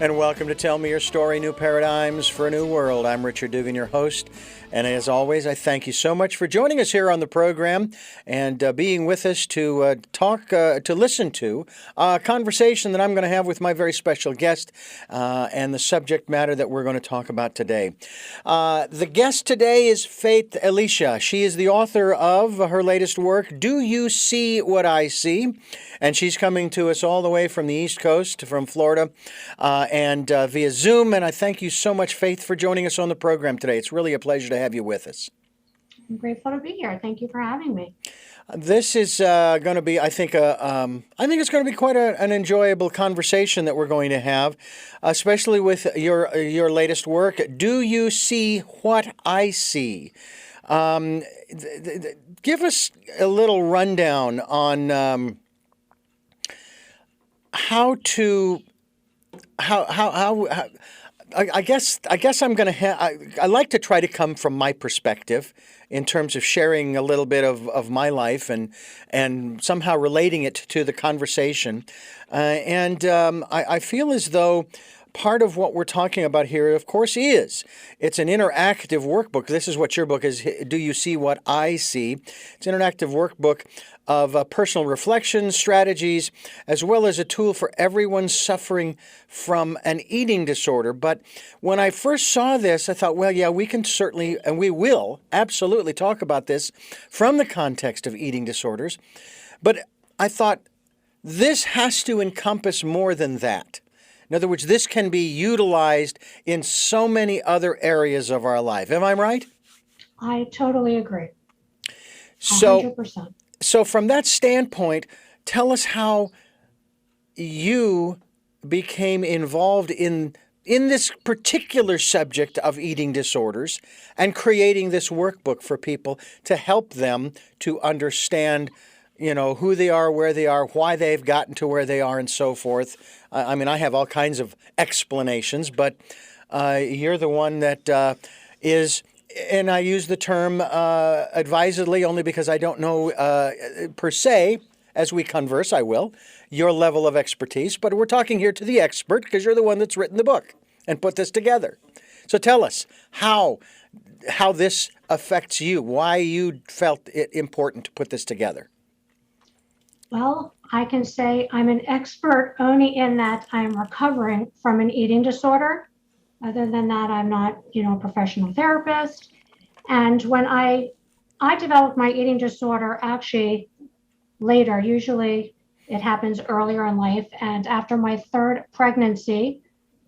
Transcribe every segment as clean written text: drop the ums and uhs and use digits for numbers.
And welcome to Tell Me Your Story, New Paradigms for a New World. I'm Richard Dugan, your host. And as always, I thank you so much for joining us here on the program and being with us to listen to a conversation that I'm going to have with my very special guest and the subject matter that we're going to talk about today. The guest today is Faith Elicia. She is the author of her latest work, Do You See What I See? And she's coming to us all the way from the East Coast, from Florida, and via Zoom. And I thank you so much, Faith, for joining us on the program today. It's really a pleasure to have you with us. I'm grateful to be here. Thank you for having me. This is going to be, I think it's going to be quite an enjoyable conversation that we're going to have, especially with your latest work. Do you see what I see? Give us a little rundown on how I guess I'm going to I like to try to come from my perspective in terms of sharing a little bit of my life and somehow relating it to the conversation. I feel as though part of what we're talking about here, of course, it's an interactive workbook. This is what your book is, Do You See What I See? It's an interactive workbook of personal reflection, strategies, as well as a tool for everyone suffering from an eating disorder. But when I first saw this, I thought, well, yeah, we can certainly, and we will absolutely talk about this from the context of eating disorders. But I thought, this has to encompass more than that. In other words, this can be utilized in so many other areas of our life. Am I right? I totally agree. 100%. So from that standpoint, tell us how you became involved in this particular subject of eating disorders and creating this workbook for people to help them to understand, who they are, where they are, why they've gotten to where they are, and so forth. I mean, I have all kinds of explanations, but you're the one that is, and I use the term advisedly only because I don't know per se. As we converse, I will, your level of expertise. But we're talking here to the expert because you're the one that's written the book and put this together. So tell us how this affects you, why you felt it important to put this together. Well, I can say I'm an expert only in that I'm recovering from an eating disorder. Other than that, I'm not, a professional therapist. And when I developed my eating disorder, actually later, usually it happens earlier in life. And after my third pregnancy,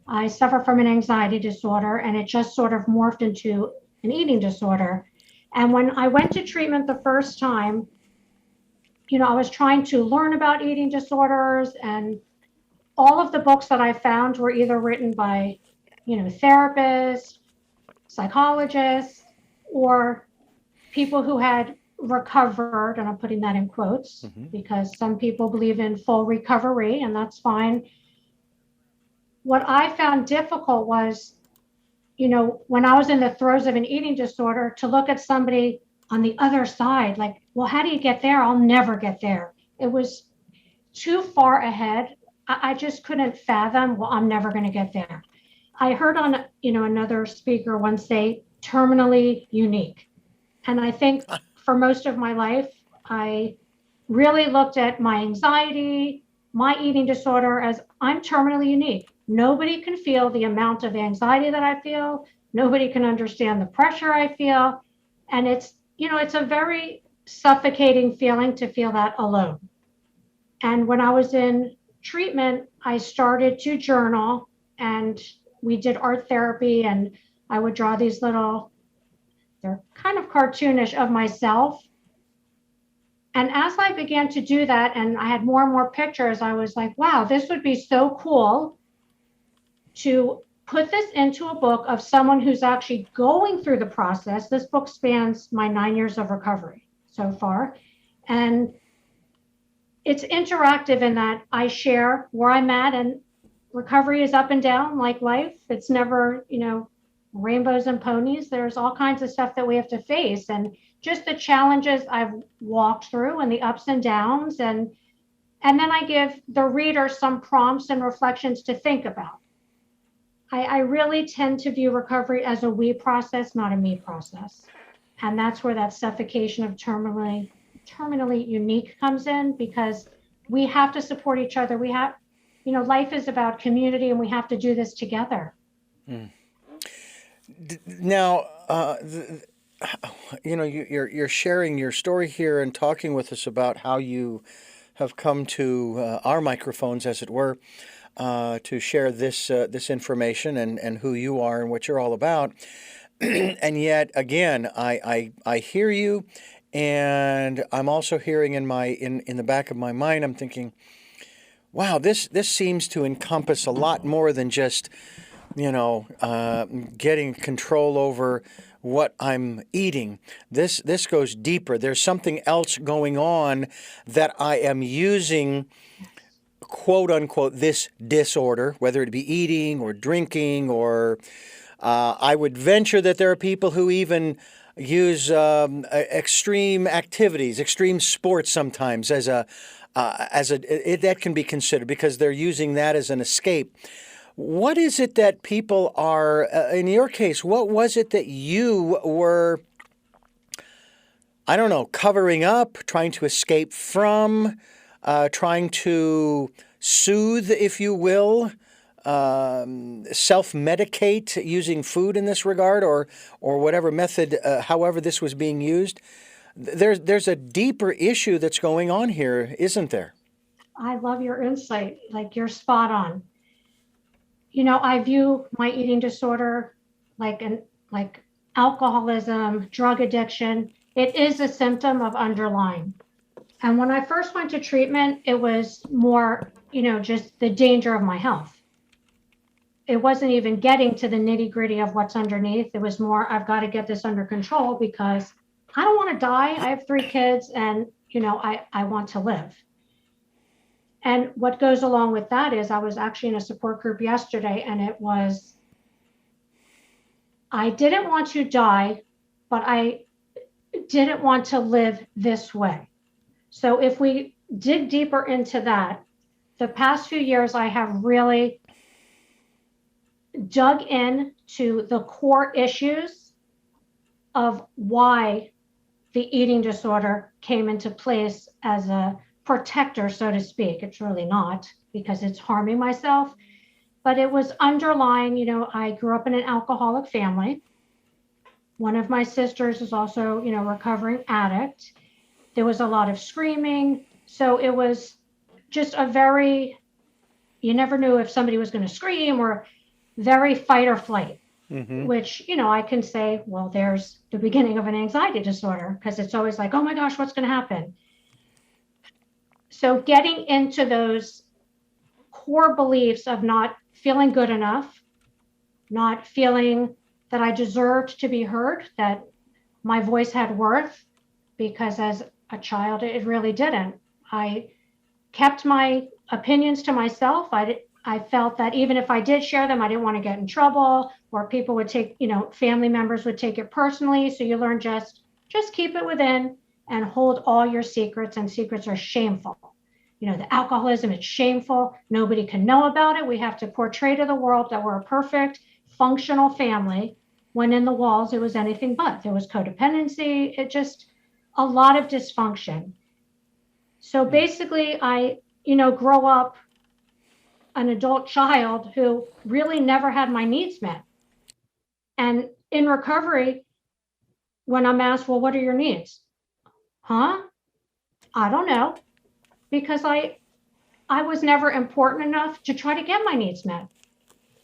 I suffer from an anxiety disorder, and it just sort of morphed into an eating disorder. And when I went to treatment the first time, I was trying to learn about eating disorders, and all of the books that I found were either written by, therapists, psychologists, or people who had recovered, and I'm putting that in quotes because some people believe in full recovery, and that's fine. What I found difficult was, when I was in the throes of an eating disorder, to look at somebody on the other side, like, well, how do you get there? I'll never get there. It was too far ahead. I just couldn't fathom, well, I'm never going to get there. I heard on, another speaker once say terminally unique. And I think for most of my life, I really looked at my anxiety, my eating disorder as I'm terminally unique. Nobody can feel the amount of anxiety that I feel. Nobody can understand the pressure I feel. And it's a very suffocating feeling to feel that alone. And when I was in treatment, I started to journal, and we did art therapy, and I would draw these they're kind of cartoonish, of myself. And as I began to do that, and I had more and more pictures, I was like, wow, this would be so cool to put this into a book of someone who's actually going through the process. This book spans my 9 years of recovery so far. And it's interactive in that I share where I'm at, and recovery is up and down like life. It's never, rainbows and ponies. There's all kinds of stuff that we have to face, and just the challenges I've walked through and the ups and downs. And then I give the reader some prompts and reflections to think about. I really tend to view recovery as a we process, not a me process. And that's where that suffocation of terminally unique comes in, because we have to support each other. We have, life is about community, and we have to do this together. Now, you're sharing your story here and talking with us about how you have come to our microphones, as it were, to share this information and who you are and what you're all about. And yet, again, I hear you, and I'm also hearing in the back of my mind, I'm thinking, wow, this seems to encompass a lot more than just getting control over what I'm eating. This goes deeper. There's something else going on that I am using, quote unquote, this disorder, whether it be eating or drinking, or I would venture that there are people who even use extreme activities, extreme sports sometimes that can be considered, because they're using that as an escape. What is it that people are, in your case, what was it that you were, I don't know, covering up, trying to escape from, trying to soothe, if you will, self-medicate using food in this regard, or whatever method, however this was being used? There's a deeper issue that's going on here, isn't there? I love your insight. Like, you're spot on. I view my eating disorder like alcoholism, drug addiction. It is a symptom of underlying. And when I first went to treatment, it was more, just the danger of my health. It wasn't even getting to the nitty-gritty of what's underneath. It was more, I've got to get this under control because I don't want to die. I have 3 kids, and I want to live. And what goes along with that is, I was actually in a support group yesterday, and it was, I didn't want to die, but I didn't want to live this way. So if we dig deeper into that, the past few years, I have really dug in to the core issues of why the eating disorder came into place as a protector, so to speak. It's really not, because it's harming myself, but it was underlying. I grew up in an alcoholic family. One of my sisters is also, recovering addict. There was a lot of screaming. So it was just you never knew if somebody was going to scream, or very fight or flight, which, I can say, well, there's the beginning of an anxiety disorder, because it's always like, oh my gosh, what's going to happen? So getting into those core beliefs of not feeling good enough, not feeling that I deserved to be heard, that my voice had worth, because as a child, it really didn't. I kept my opinions to myself. I felt that even if I did share them, I didn't want to get in trouble, or people would take, family members would take it personally. So you learn just keep it within and hold all your secrets, and secrets are shameful. The alcoholism, it's shameful. Nobody can know about it. We have to portray to the world that we're a perfect, functional family, when in the walls, it was anything but. There was codependency. It just, a lot of dysfunction. So basically, I, grow up an adult child who really never had my needs met. And in recovery, when I'm asked, well, what are your needs? I don't know, because I was never important enough to try to get my needs met.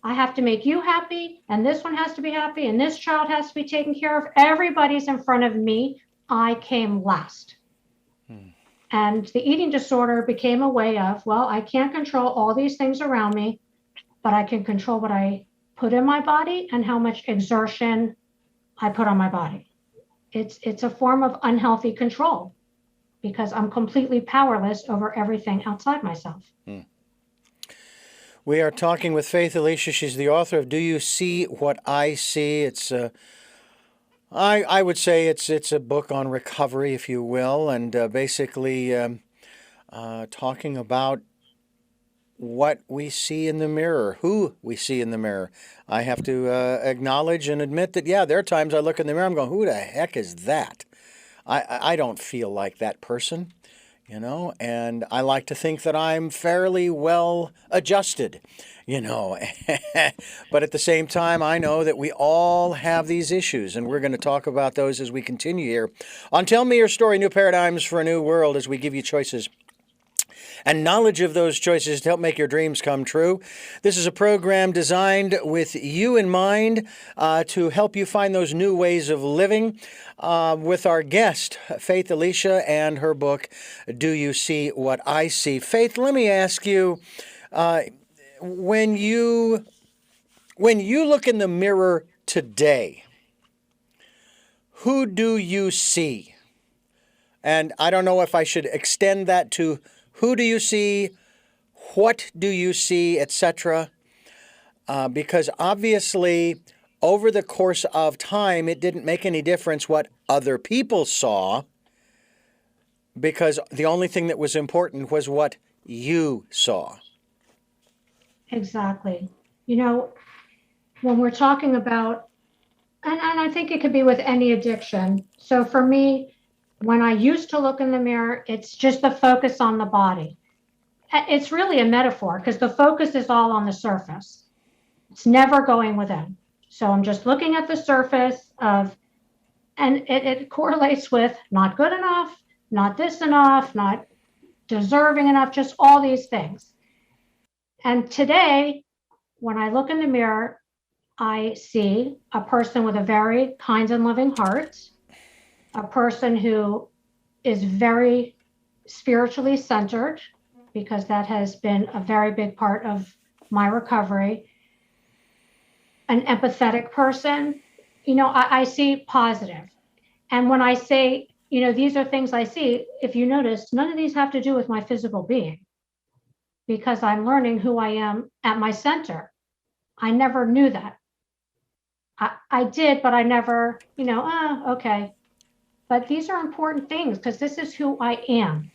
I have to make you happy, and this one has to be happy, and this child has to be taken care of. Everybody's in front of me. I came last. And the eating disorder became a way of, well, I can't control all these things around me, but I can control what I put in my body and how much exertion I put on my body. It's a form of unhealthy control, because I'm completely powerless over everything outside myself. We are talking with Faith Elicia. She's the author of Do You See What I See? It's I would say it's a book on recovery, if you will, and basically talking about what we see in the mirror, who we see in the mirror. I have to acknowledge and admit that, yeah, there are times I look in the mirror, I'm going, who the heck is that? I don't feel like that person, and I like to think that I'm fairly well adjusted, you know. But at the same time, I know that we all have these issues, and we're going to talk about those as we continue here on Tell Me Your Story, New Paradigms for a New World, as we give you choices and knowledge of those choices to help make your dreams come true. This is a program designed with you in mind to help you find those new ways of living with our guest, Faith Elicia, and her book, Do You See What I See? Faith, let me ask you, when you look in the mirror today, who do you see? And I don't know if I should extend that to who do you see, what do you see, etc. Because obviously, over the course of time, it didn't make any difference what other people saw, because the only thing that was important was what you saw. Exactly. When we're talking about, and I think it could be with any addiction. So for me, when I used to look in the mirror, it's just the focus on the body. It's really a metaphor because the focus is all on the surface. It's never going within. So I'm just looking at the surface and it correlates with not good enough, not this enough, not deserving enough, just all these things. And today, when I look in the mirror, I see a person with a very kind and loving heart, a person who is very spiritually centered, because that has been a very big part of my recovery, an empathetic person. I see positive. And when I say, these are things I see, if you notice, none of these have to do with my physical being, because I'm learning who I am at my center. I never knew that. I did, but I never, okay. But these are important things because this is who I am,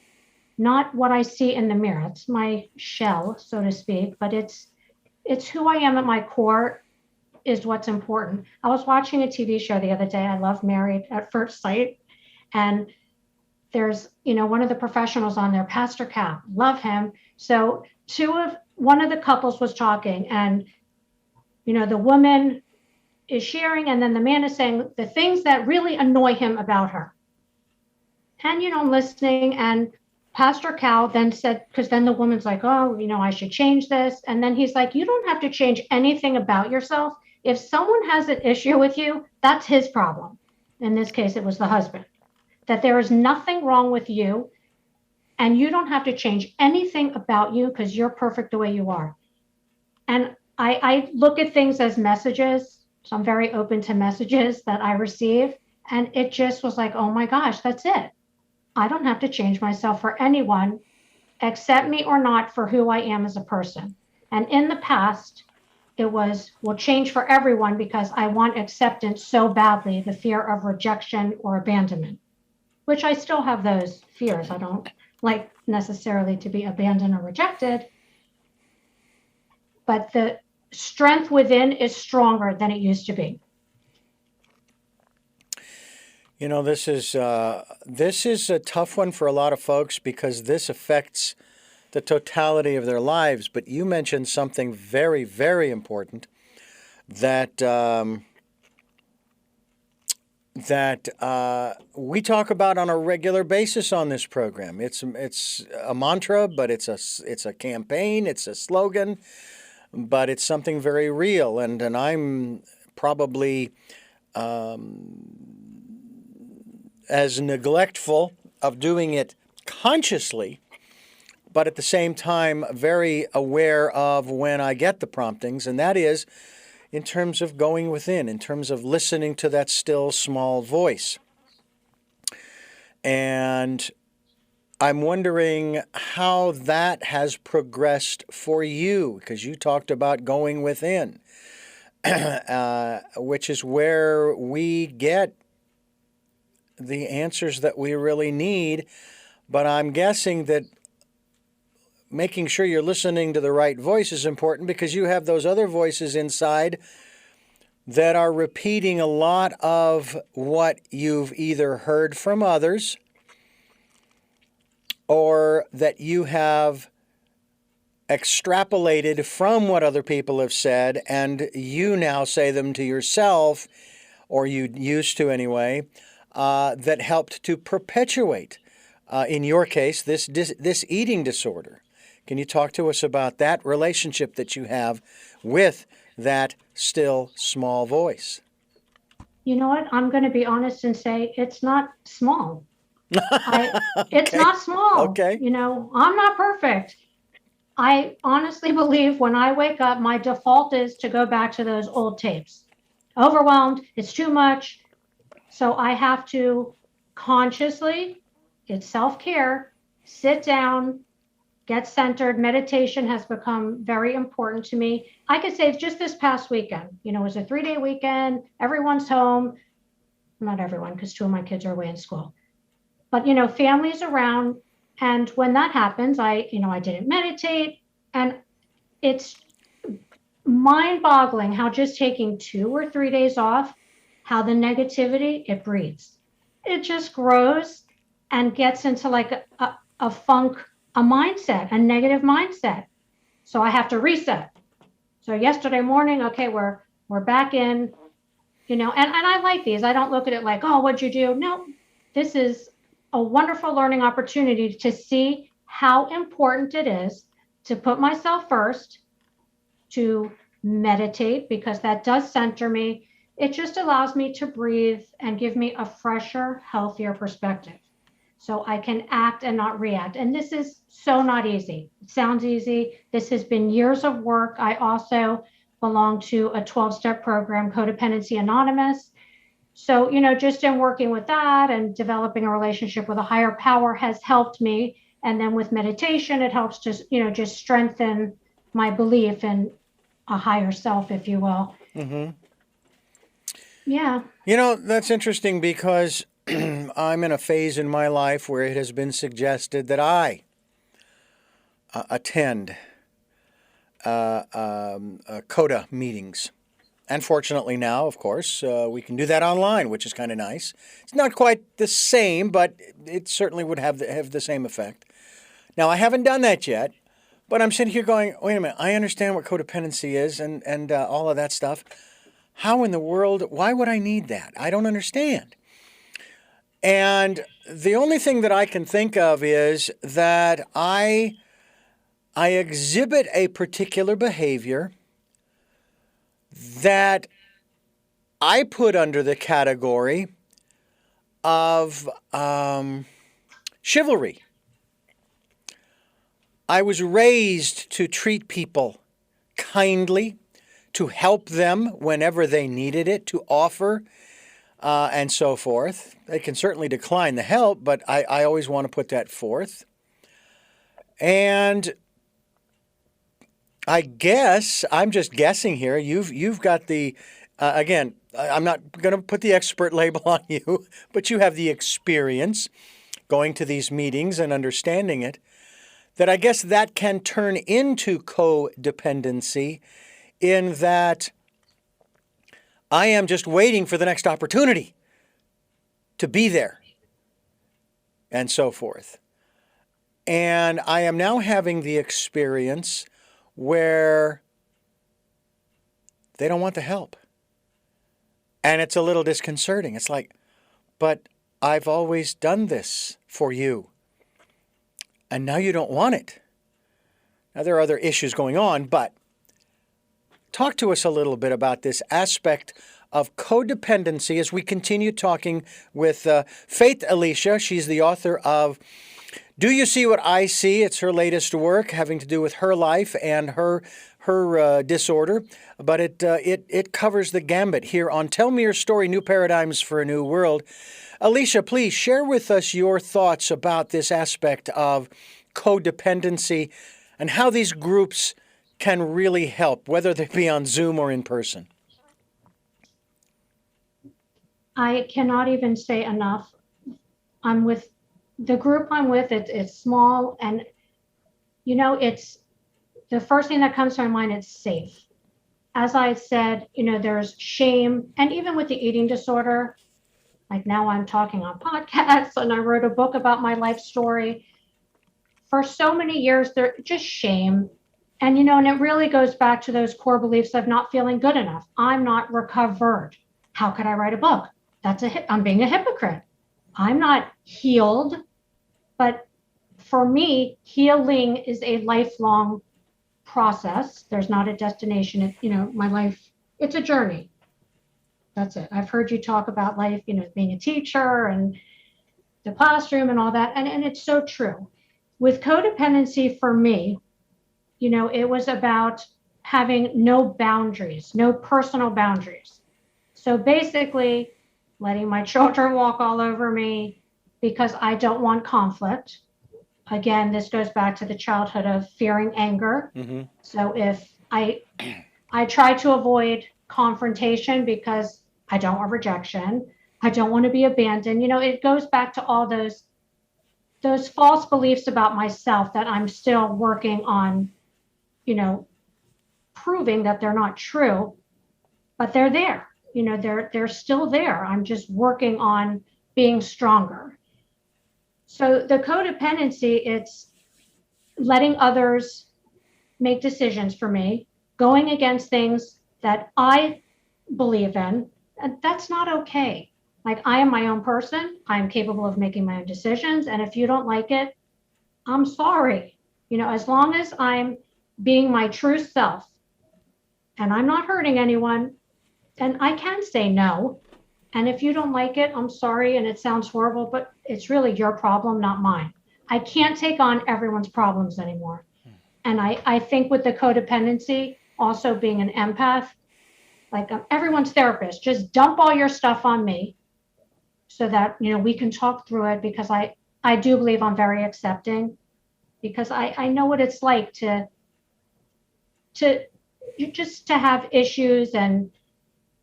not what I see in the mirror. It's my shell, so to speak, but it's who I am at my core is what's important. I was watching a TV show the other day. I love Married at First Sight. And there's, one of the professionals on there, Pastor Cal, love him. So one of the couples was talking and, the woman is sharing, and then the man is saying the things that really annoy him about her. And, listening, and Pastor Cal then said, because then the woman's like, oh, I should change this. And then he's like, you don't have to change anything about yourself. If someone has an issue with you, that's his problem. In this case, it was the husband. That there is nothing wrong with you, and you don't have to change anything about you because you're perfect the way you are. And I look at things as messages. So I'm very open to messages that I receive. And it just was like, oh my gosh, that's it. I don't have to change myself for anyone, accept me or not, for who I am as a person. And in the past, it was, will change for everyone because I want acceptance so badly, the fear of rejection or abandonment, which I still have those fears. I don't like necessarily to be abandoned or rejected, but the strength within is stronger than it used to be. This is a tough one for a lot of folks because this affects the totality of their lives. But you mentioned something very, very important that we talk about on a regular basis on this program. It's a mantra, but it's a campaign, it's a slogan, but it's something very real. And I'm probably as neglectful of doing it consciously, but at the same time very aware of when I get the promptings, and that is in terms of going within, in terms of listening to that still small voice. And I'm wondering how that has progressed for you, because you talked about going within, which is where we get the answers that we really need. But I'm guessing that making sure you're listening to the right voice is important, because you have those other voices inside that are repeating a lot of what you've either heard from others or that you have extrapolated from what other people have said, and you now say them to yourself, or you used to anyway, that helped to perpetuate, in your case, this eating disorder. Can you talk to us about that relationship that you have with that still small voice? You know what? I'm going to be honest and say it's not small. It's Okay. not small. Okay. I'm not perfect. I honestly believe when I wake up, my default is to go back to those old tapes. Overwhelmed, it's too much. So I have to consciously, it's self-care, sit down, get centered. Meditation has become very important to me. I could say just this past weekend, it was a 3-day weekend. Everyone's home. Not everyone, because 2 of my kids are away in school. But, families around. And when that happens, I didn't meditate. And it's mind-boggling how just taking 2 or 3 days off, how the negativity, it breeds. It just grows and gets into like a funk, a mindset, a negative mindset. So I have to reset. So yesterday morning, okay, we're back in, and I like these. I don't look at it like, oh, what'd you do? No, this is a wonderful learning opportunity to see how important it is to put myself first, to meditate, because that does center me. It just allows me to breathe and give me a fresher, healthier perspective. So I can act and not react. And this is so not easy. It sounds easy. This has been years of work. I also belong to a 12-step program, Codependency Anonymous. So, just in working with that and developing a relationship with a higher power has helped me. And then with meditation, it helps to, just strengthen my belief in a higher self, if you will. Mm-hmm. Yeah. That's interesting, because I'm in a phase in my life where it has been suggested that I attend CODA meetings. And fortunately now, of course, we can do that online, which is kind of nice. It's not quite the same, but it certainly would have the same effect. Now, I haven't done that yet, but I'm sitting here going, wait a minute, I understand what codependency is and all of that stuff. How in the world, why would I need that? I don't understand. And the only thing that I can think of is that I exhibit a particular behavior that I put under the category of chivalry. I was raised to treat people kindly, to help them whenever they needed it, to offer, and so forth. They can certainly decline the help, but I always want to put that forth. And I guess, I'm just guessing here, you've got the, again, I'm not going to put the expert label on you, but you have the experience going to these meetings and understanding it, that I guess that can turn into codependency, in that I am just waiting for the next opportunity to be there and so forth. And I am now having the experience where they don't want the help. And it's a little disconcerting. It's like, but I've always done this for you, and now you don't want it. Now, there are other issues going on, but talk to us a little bit about this aspect of codependency as we continue talking with Faith Elicia. She's the author of Do You See What I See? It's her latest work having to do with her life and her disorder, but it covers the gambit here on Tell Me Your Story, New Paradigms for a New World. Elicia, please share with us your thoughts about this aspect of codependency and how these groups can really help, whether they be on Zoom or in person. I cannot even say enough. I'm with the group I'm with, it's small, and It's the first thing that comes to my mind, it's safe. As I said, there's shame. And even with the eating disorder, like now I'm talking on podcasts and I wrote a book about my life story. For so many years, there just shame. And it really goes back to those core beliefs of not feeling good enough. I'm not recovered. How could I write a book? I'm being a hypocrite. I'm not healed. But for me, healing is a lifelong process. There's not a destination. My life, it's a journey. That's it. I've heard you talk about life, being a teacher and the classroom and all that. And it's so true. With codependency for me, it was about having no boundaries, no personal boundaries. So basically, letting my children walk all over me because I don't want conflict. Again, this goes back to the childhood of fearing anger. Mm-hmm. So if I try to avoid confrontation because I don't want rejection, I don't want to be abandoned. It goes back to all those false beliefs about myself that I'm still working on, proving that they're not true, but they're there. They're still there. I'm just working on being stronger. So the codependency, it's letting others make decisions for me, going against things that I believe in, and that's not okay. Like, I am my own person. I'm capable of making my own decisions. And if you don't like it, I'm sorry. As long as I'm being my true self and I'm not hurting anyone, then I can say no. And if you don't like it, I'm sorry. And it sounds horrible, but it's really your problem, not mine. I can't take on everyone's problems anymore. And I think with the codependency, also being an empath, like everyone's therapist, just dump all your stuff on me so that, we can talk through it, because I do believe I'm very accepting, because I know what it's like to have issues and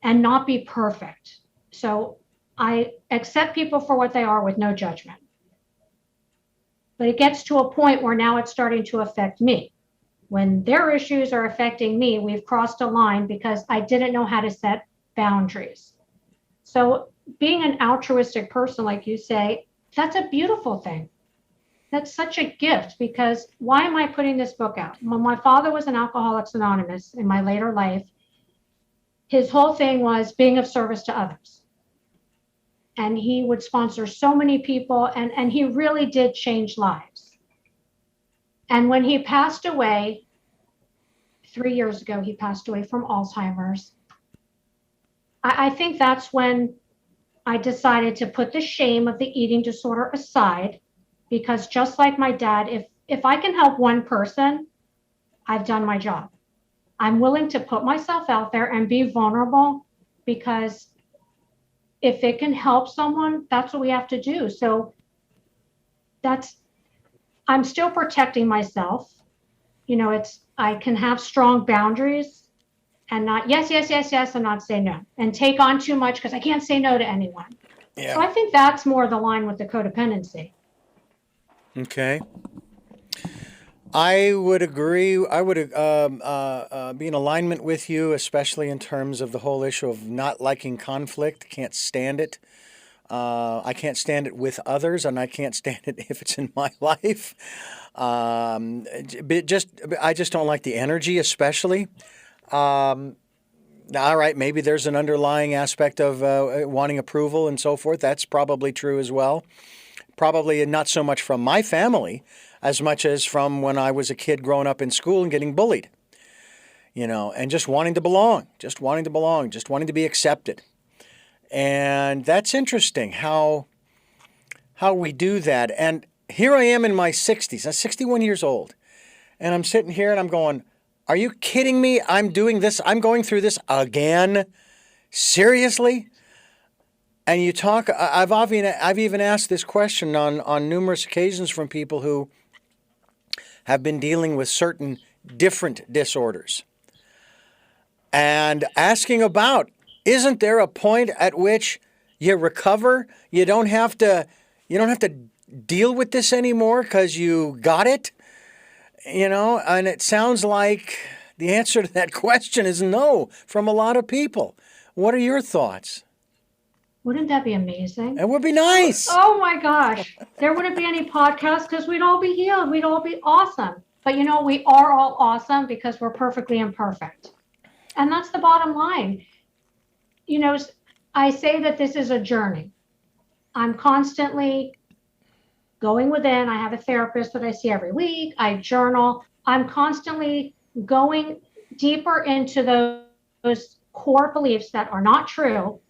not be perfect. So I accept people for what they are with no judgment. But it gets to a point where now it's starting to affect me. When their issues are affecting me, we've crossed a line because I didn't know how to set boundaries. So being an altruistic person, like you say, that's a beautiful thing. That's such a gift, because why am I putting this book out? When my father was an Alcoholics Anonymous in my later life, his whole thing was being of service to others. And he would sponsor so many people, and he really did change lives. And when he passed away, 3 years ago, he passed away from Alzheimer's. I think that's when I decided to put the shame of the eating disorder aside, because just like my dad, if I can help one person, I've done my job. I'm willing to put myself out there and be vulnerable, because if it can help someone, that's what we have to do. So I'm still protecting myself. I can have strong boundaries and not yes, and not say no, and take on too much because I can't say no to anyone. Yeah. So I think that's more the line with the codependency. Okay. I would agree. I would be in alignment with you, especially in terms of the whole issue of not liking conflict. Can't stand it. I can't stand it with others, and I can't stand it if it's in my life. I just don't like the energy, especially. All right, maybe there's an underlying aspect of wanting approval and so forth. That's probably true as well. Probably not so much from my family as much as from when I was a kid growing up in school and getting bullied, and just wanting to belong, just wanting to be accepted. And that's interesting how we do that. And here I am in my 60s. I'm 61 years old. And I'm sitting here and I'm going, are you kidding me? I'm doing this. I'm going through this again. Seriously? And you talk, I've even asked this question on numerous occasions from people who have been dealing with certain different disorders. And asking about, isn't there a point at which you recover? You don't have to deal with this anymore because you got it. And it sounds like the answer to that question is no from a lot of people. What are your thoughts? Wouldn't that be amazing? It would be nice. Oh my gosh. There wouldn't be any podcasts because we'd all be healed. We'd all be awesome. But we are all awesome because we're perfectly imperfect. And that's the bottom line. I say that this is a journey. I'm constantly going within. I have a therapist that I see every week. I journal. I'm constantly going deeper into those core beliefs that are not true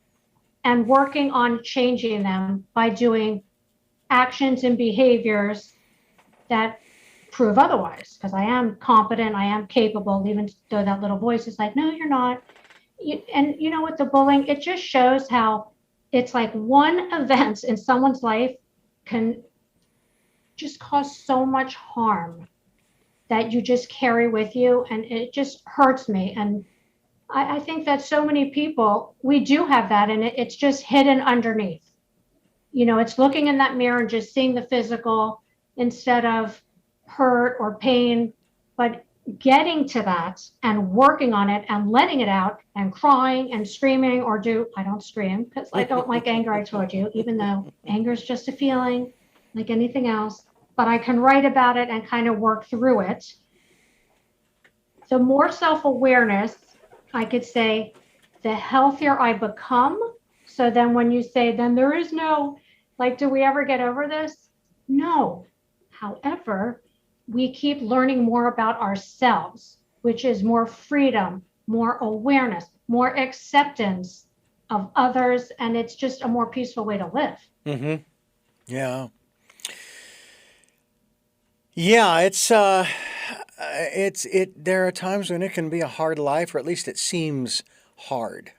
and working on changing them by doing actions and behaviors that prove otherwise. Because I am competent, I am capable, even though that little voice is like, no, you're not. And with the bullying, it just shows how it's like one event in someone's life can just cause so much harm that you just carry with you. And it just hurts me. And I think that so many people, we do have that, and it's just hidden underneath. It's looking in that mirror and just seeing the physical instead of hurt or pain, but getting to that and working on it and letting it out and crying and screaming I don't scream because I don't like anger, I told you, even though anger is just a feeling like anything else, but I can write about it and kind of work through it. The more self-awareness, I could say, the healthier I become. So then when you say, then there is no, do we ever get over this? No. However, we keep learning more about ourselves, which is more freedom, more awareness, more acceptance of others. And it's just a more peaceful way to live. Mm-hmm. Yeah. Yeah, there are times when it can be a hard life, or at least it seems hard.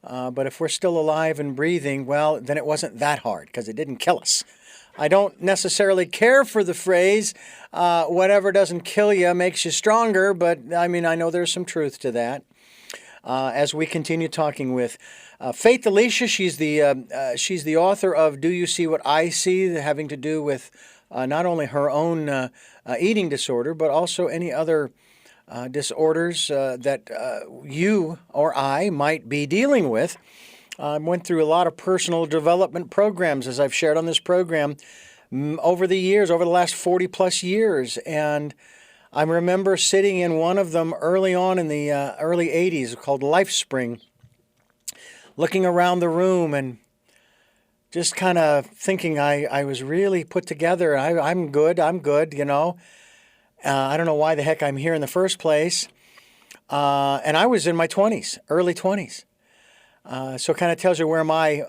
But if we're still alive and breathing, well, then it wasn't that hard because it didn't kill us. I don't necessarily care for the phrase, whatever doesn't kill you makes you stronger, but I know there's some truth to that. As we continue talking with Faith Elicia, she's the author of Do You See What I See, having to do with not only her own eating disorder, but also any other disorders that you or I might be dealing with. I went through a lot of personal development programs, as I've shared on this program, over the last 40 plus years. And I remember sitting in one of them early on in the early 80s called LifeSpring, looking around the room and just kind of thinking I was really put together. I'm good. I don't know why the heck I'm here in the first place. And I was in my 20s, early 20s. So it kind of tells you where my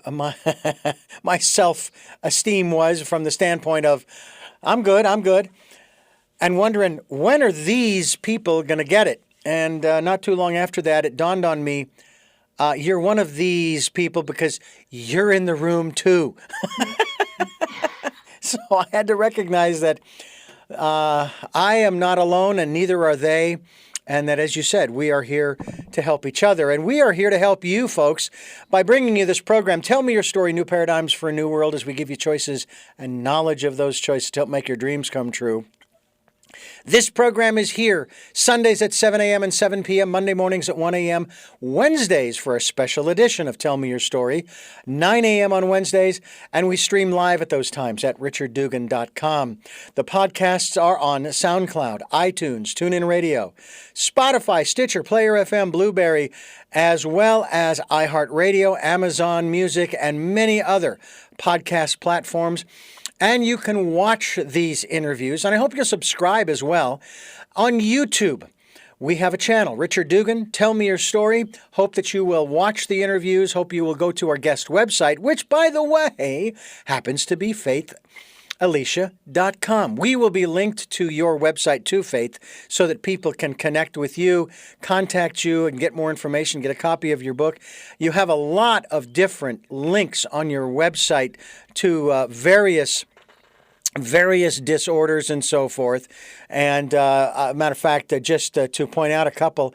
my self-esteem was from the standpoint of, I'm good. And wondering, when are these people going to get it? And not too long after that, it dawned on me, you're one of these people because you're in the room too. So I had to recognize that I am not alone and neither are they. And that, as you said, we are here to help each other. And we are here to help you, folks, by bringing you this program. Tell Me Your Story, New Paradigms for a New World, as we give you choices and knowledge of those choices to help make your dreams come true. This program is here Sundays at 7 a.m. and 7 p.m., Monday mornings at 1 a.m., Wednesdays for a special edition of Tell Me Your Story, 9 a.m. on Wednesdays, and we stream live at those times at richarddugan.com. The podcasts are on SoundCloud, iTunes, TuneIn Radio, Spotify, Stitcher, Player FM, Blueberry, as well as iHeartRadio, Amazon Music, and many other podcast platforms. And you can watch these interviews, and I hope you'll subscribe as well, on YouTube. We have a channel, Richard Dugan, Tell Me Your Story. Hope that you will watch the interviews. Hope you will go to our guest website, which, by the way, happens to be faithelicia.com. We will be linked to your website too, Faith, so that people can connect with you, contact you, and get more information, get a copy of your book. You have a lot of different links on your website to various disorders and so forth. And matter of fact, just to point out a couple,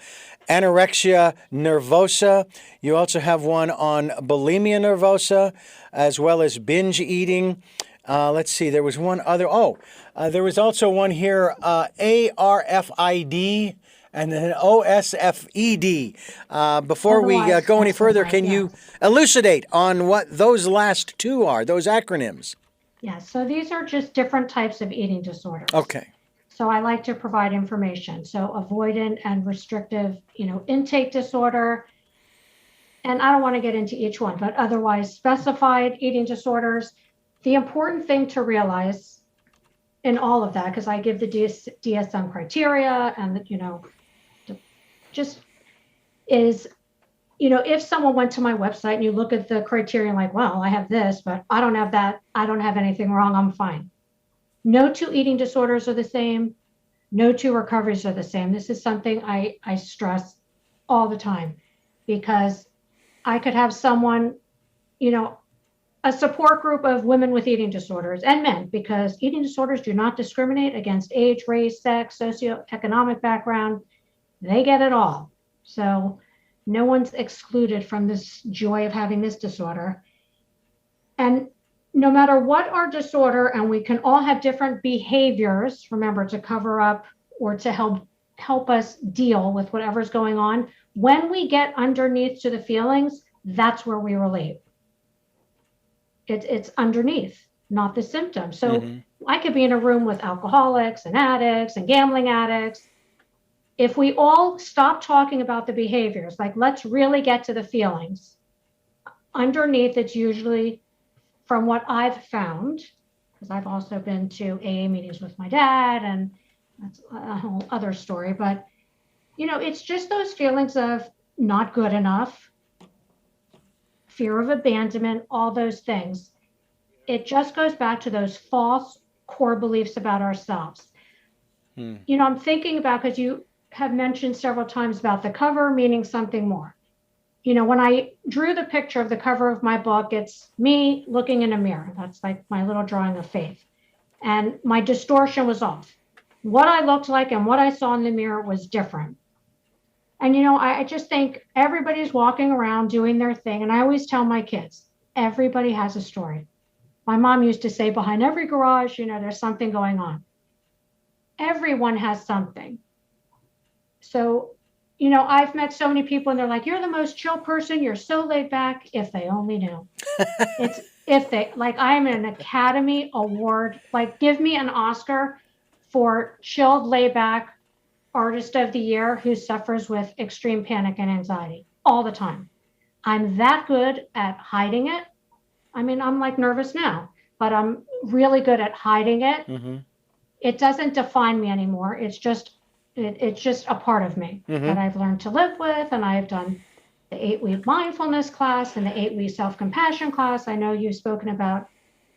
anorexia nervosa. You also have one on bulimia nervosa, as well as binge eating. Let's see. There was one other. Oh, there was also one here. ARFID and then OSFED. Before we Otherwise go any further, specified, can you yes. elucidate on what those last two are? Those acronyms. Yes, so these are just different types of eating disorders. Okay. So I like to provide information. So avoidant and restrictive, intake disorder. And I don't want to get into each one, but otherwise specified eating disorders. The important thing to realize in all of that, because I give the DSM criteria and, just is, if someone went to my website and you look at the criteria and like, well, I have this, but I don't have that. I don't have anything wrong. I'm fine. No two eating disorders are the same. No two recoveries are the same. This is something I stress all the time because I could have someone, a support group of women with eating disorders and men, because eating disorders do not discriminate against age, race, sex, socioeconomic background. They get it all. So no one's excluded from this joy of having this disorder. And no matter what our disorder, and we can all have different behaviors, remember, to cover up or to help us deal with whatever's going on. When we get underneath to the feelings, that's where we relate. It's underneath, not the symptoms. So I could be in a room with alcoholics and addicts and gambling addicts. If we all stop talking about the behaviors, like let's really get to the feelings, underneath it's usually, from what I've found, because I've also been to AA meetings with my dad, and that's a whole other story, but it's just those feelings of not good enough, fear of abandonment, all those things. It just goes back to those false core beliefs about ourselves. I'm thinking about, because you have mentioned several times about the cover meaning something more. When I drew the picture of the cover of my book, it's me looking in a mirror. That's like my little drawing of faith. And my distortion was off. What I looked like and what I saw in the mirror was different. And, I just think everybody's walking around doing their thing. And I always tell my kids, everybody has a story. My mom used to say, behind every garage, there's something going on. Everyone has something. So, I've met so many people and they're like, you're the most chill person. You're so laid back. If they only knew. I'm an Academy Award, give me an Oscar for chilled, laid back artist of the year who suffers with extreme panic and anxiety all the time. I'm that good at hiding it. I mean, I'm nervous now, but I'm really good at hiding it. It doesn't define me anymore. It's just a part of me that I've learned to live with. And I've done the 8-week mindfulness class and the 8-week self-compassion class. I know you've spoken about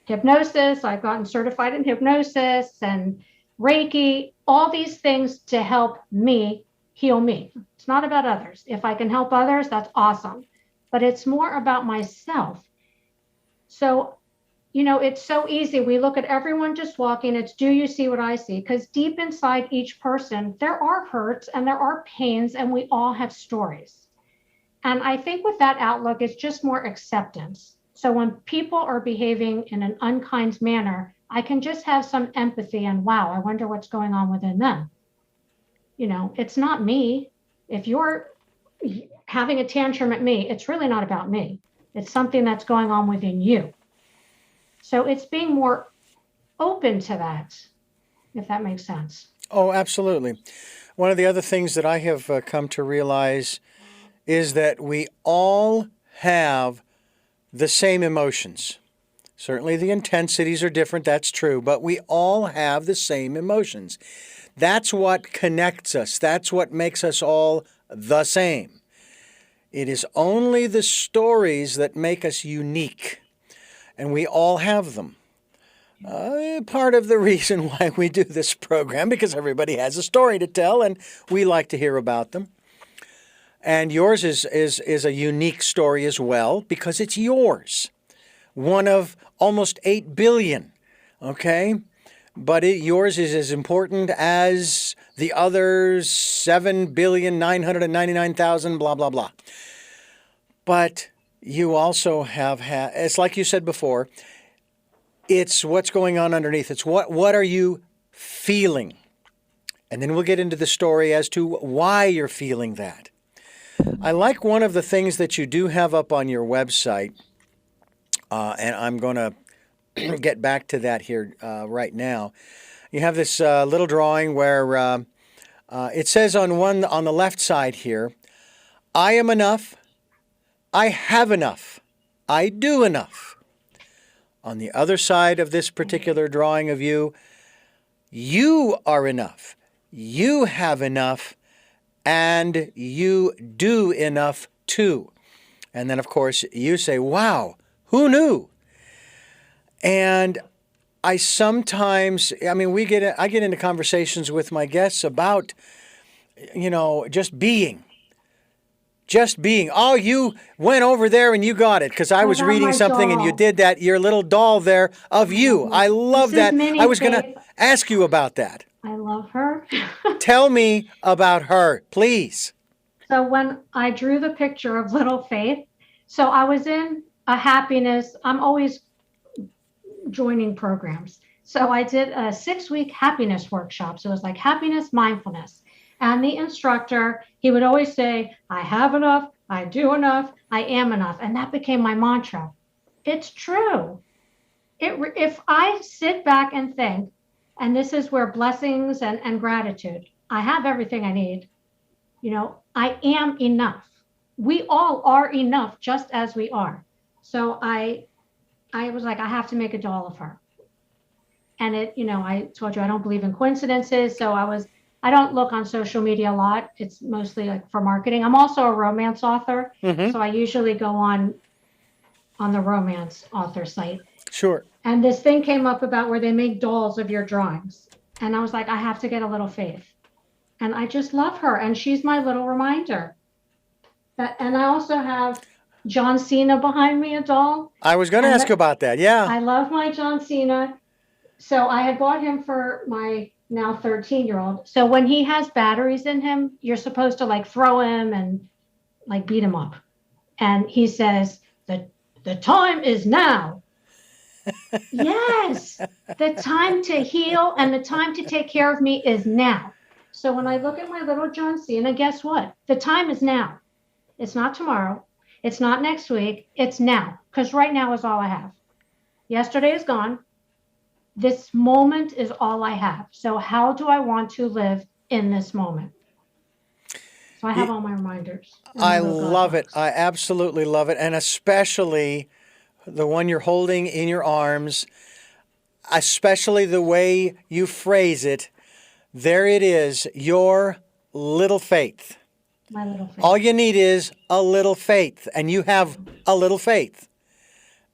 hypnosis. I've gotten certified in hypnosis and Reiki, all these things to help me heal me. It's not about others. If I can help others, that's awesome. But it's more about myself. So, it's so easy. We look at everyone just walking. It's, do you see what I see? Because deep inside each person, there are hurts and there are pains, and we all have stories. And I think with that outlook, it's just more acceptance. So when people are behaving in an unkind manner, I can just have some empathy and, wow, I wonder what's going on within them. It's not me. If you're having a tantrum at me, it's really not about me. It's something that's going on within you. So it's being more open to that, if that makes sense. Oh, absolutely. One of the other things that I have come to realize is that we all have the same emotions. Certainly the intensities are different, that's true, but we all have the same emotions. That's what connects us. That's what makes us all the same. It is only the stories that make us unique, and we all have them. Part of the reason why we do this program, because everybody has a story to tell, and we like to hear about them. And yours is a unique story as well, because it's yours. One of almost 8 billion, okay? But yours is as important as the others, 7,999,000, blah, blah, blah. But you also have had, it's like you said before, It's what's going on underneath. It's what are you feeling? And then we'll get into the story as to why you're feeling that. I like one of the things that you do have up on your website, and I'm going to get back to that here right now. You have this little drawing where it says on the left side here, I am enough, I have enough, I do enough. On the other side of this particular drawing of you, you are enough, you have enough, and you do enough too. And then, of course, you say, wow, who knew? And I get into conversations with my guests about, just being. Just being. Oh, you went over there and you got it because I was reading something and you did that. Your little doll there of you. I love that. I was going to ask you about that. I love her. Tell me about her, please. So when I drew the picture of little Faith, so I was in a happiness, I'm always joining programs. So I did a 6-week happiness workshop. So it was like happiness, mindfulness. And the instructor, he would always say, I have enough, I do enough, I am enough. And that became my mantra. It's true. If I sit back and think, and this is where blessings and gratitude, I have everything I need. I am enough. We all are enough just as we are. So I was like, I have to make a doll of her. And I told you I don't believe in coincidences. So I don't look on social media a lot. It's mostly like for marketing. I'm also a romance author. Mm-hmm. So I usually go on the romance author site. Sure. And this thing came up about where they make dolls of your drawings. And I was like, I have to get a little Faith. And I just love her. And she's my little reminder. And I also have John Cena behind me, a doll. I was going to ask about that. Yeah. I love my John Cena. So I had bought him for my now 13-year-old. So when he has batteries in him, you're supposed to like throw him and like beat him up. And he says, the time is now. Yes, the time to heal and the time to take care of me is now. So when I look at my little John Cena, guess what? The time is now. It's not tomorrow. It's not next week. It's now. Because right now is all I have. Yesterday is gone. This moment is all I have. So how do I want to live in this moment? So I have all my reminders. I love it. I absolutely love it. And especially the one you're holding in your arms, especially the way you phrase it. There it is, your little Faith. My little Faith. All you need is a little faith, and you have a little faith.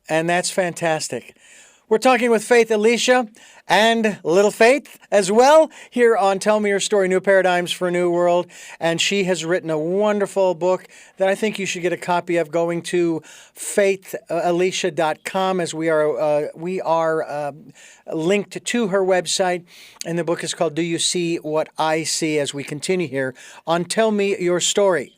And that's fantastic. We're talking with Faith Elicia and Little Faith as well here on Tell Me Your Story, New Paradigms for a New World. And she has written a wonderful book that I think you should get a copy of going to faithelicia.com as we are linked to her website. And the book is called Do You See What I See as we continue here on Tell Me Your Story.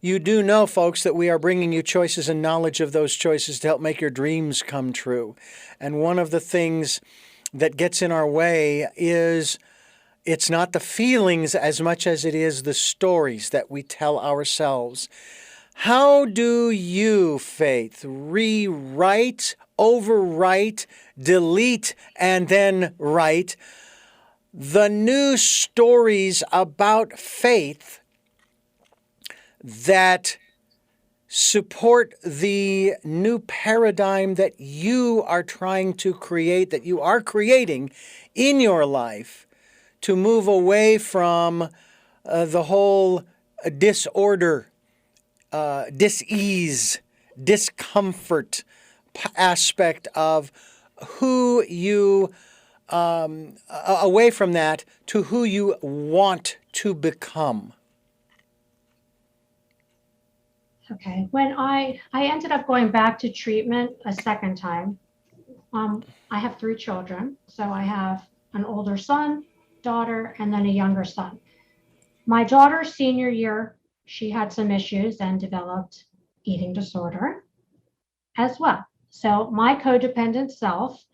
You do know, folks, that we are bringing you choices and knowledge of those choices to help make your dreams come true. And one of the things that gets in our way is it's not the feelings as much as it is the stories that we tell ourselves. How do you, Faith, rewrite, overwrite, delete, and then write the new stories about faith that support the new paradigm that you are trying to create, that you are creating in your life to move away from the whole disorder, dis-ease, discomfort aspect of who you, away from that to who you want to become? Okay. When I ended up going back to treatment a second time, I have 3 children. So I have an older son, daughter, and then a younger son. My daughter's senior year, she had some issues and developed eating disorder as well. So my codependent self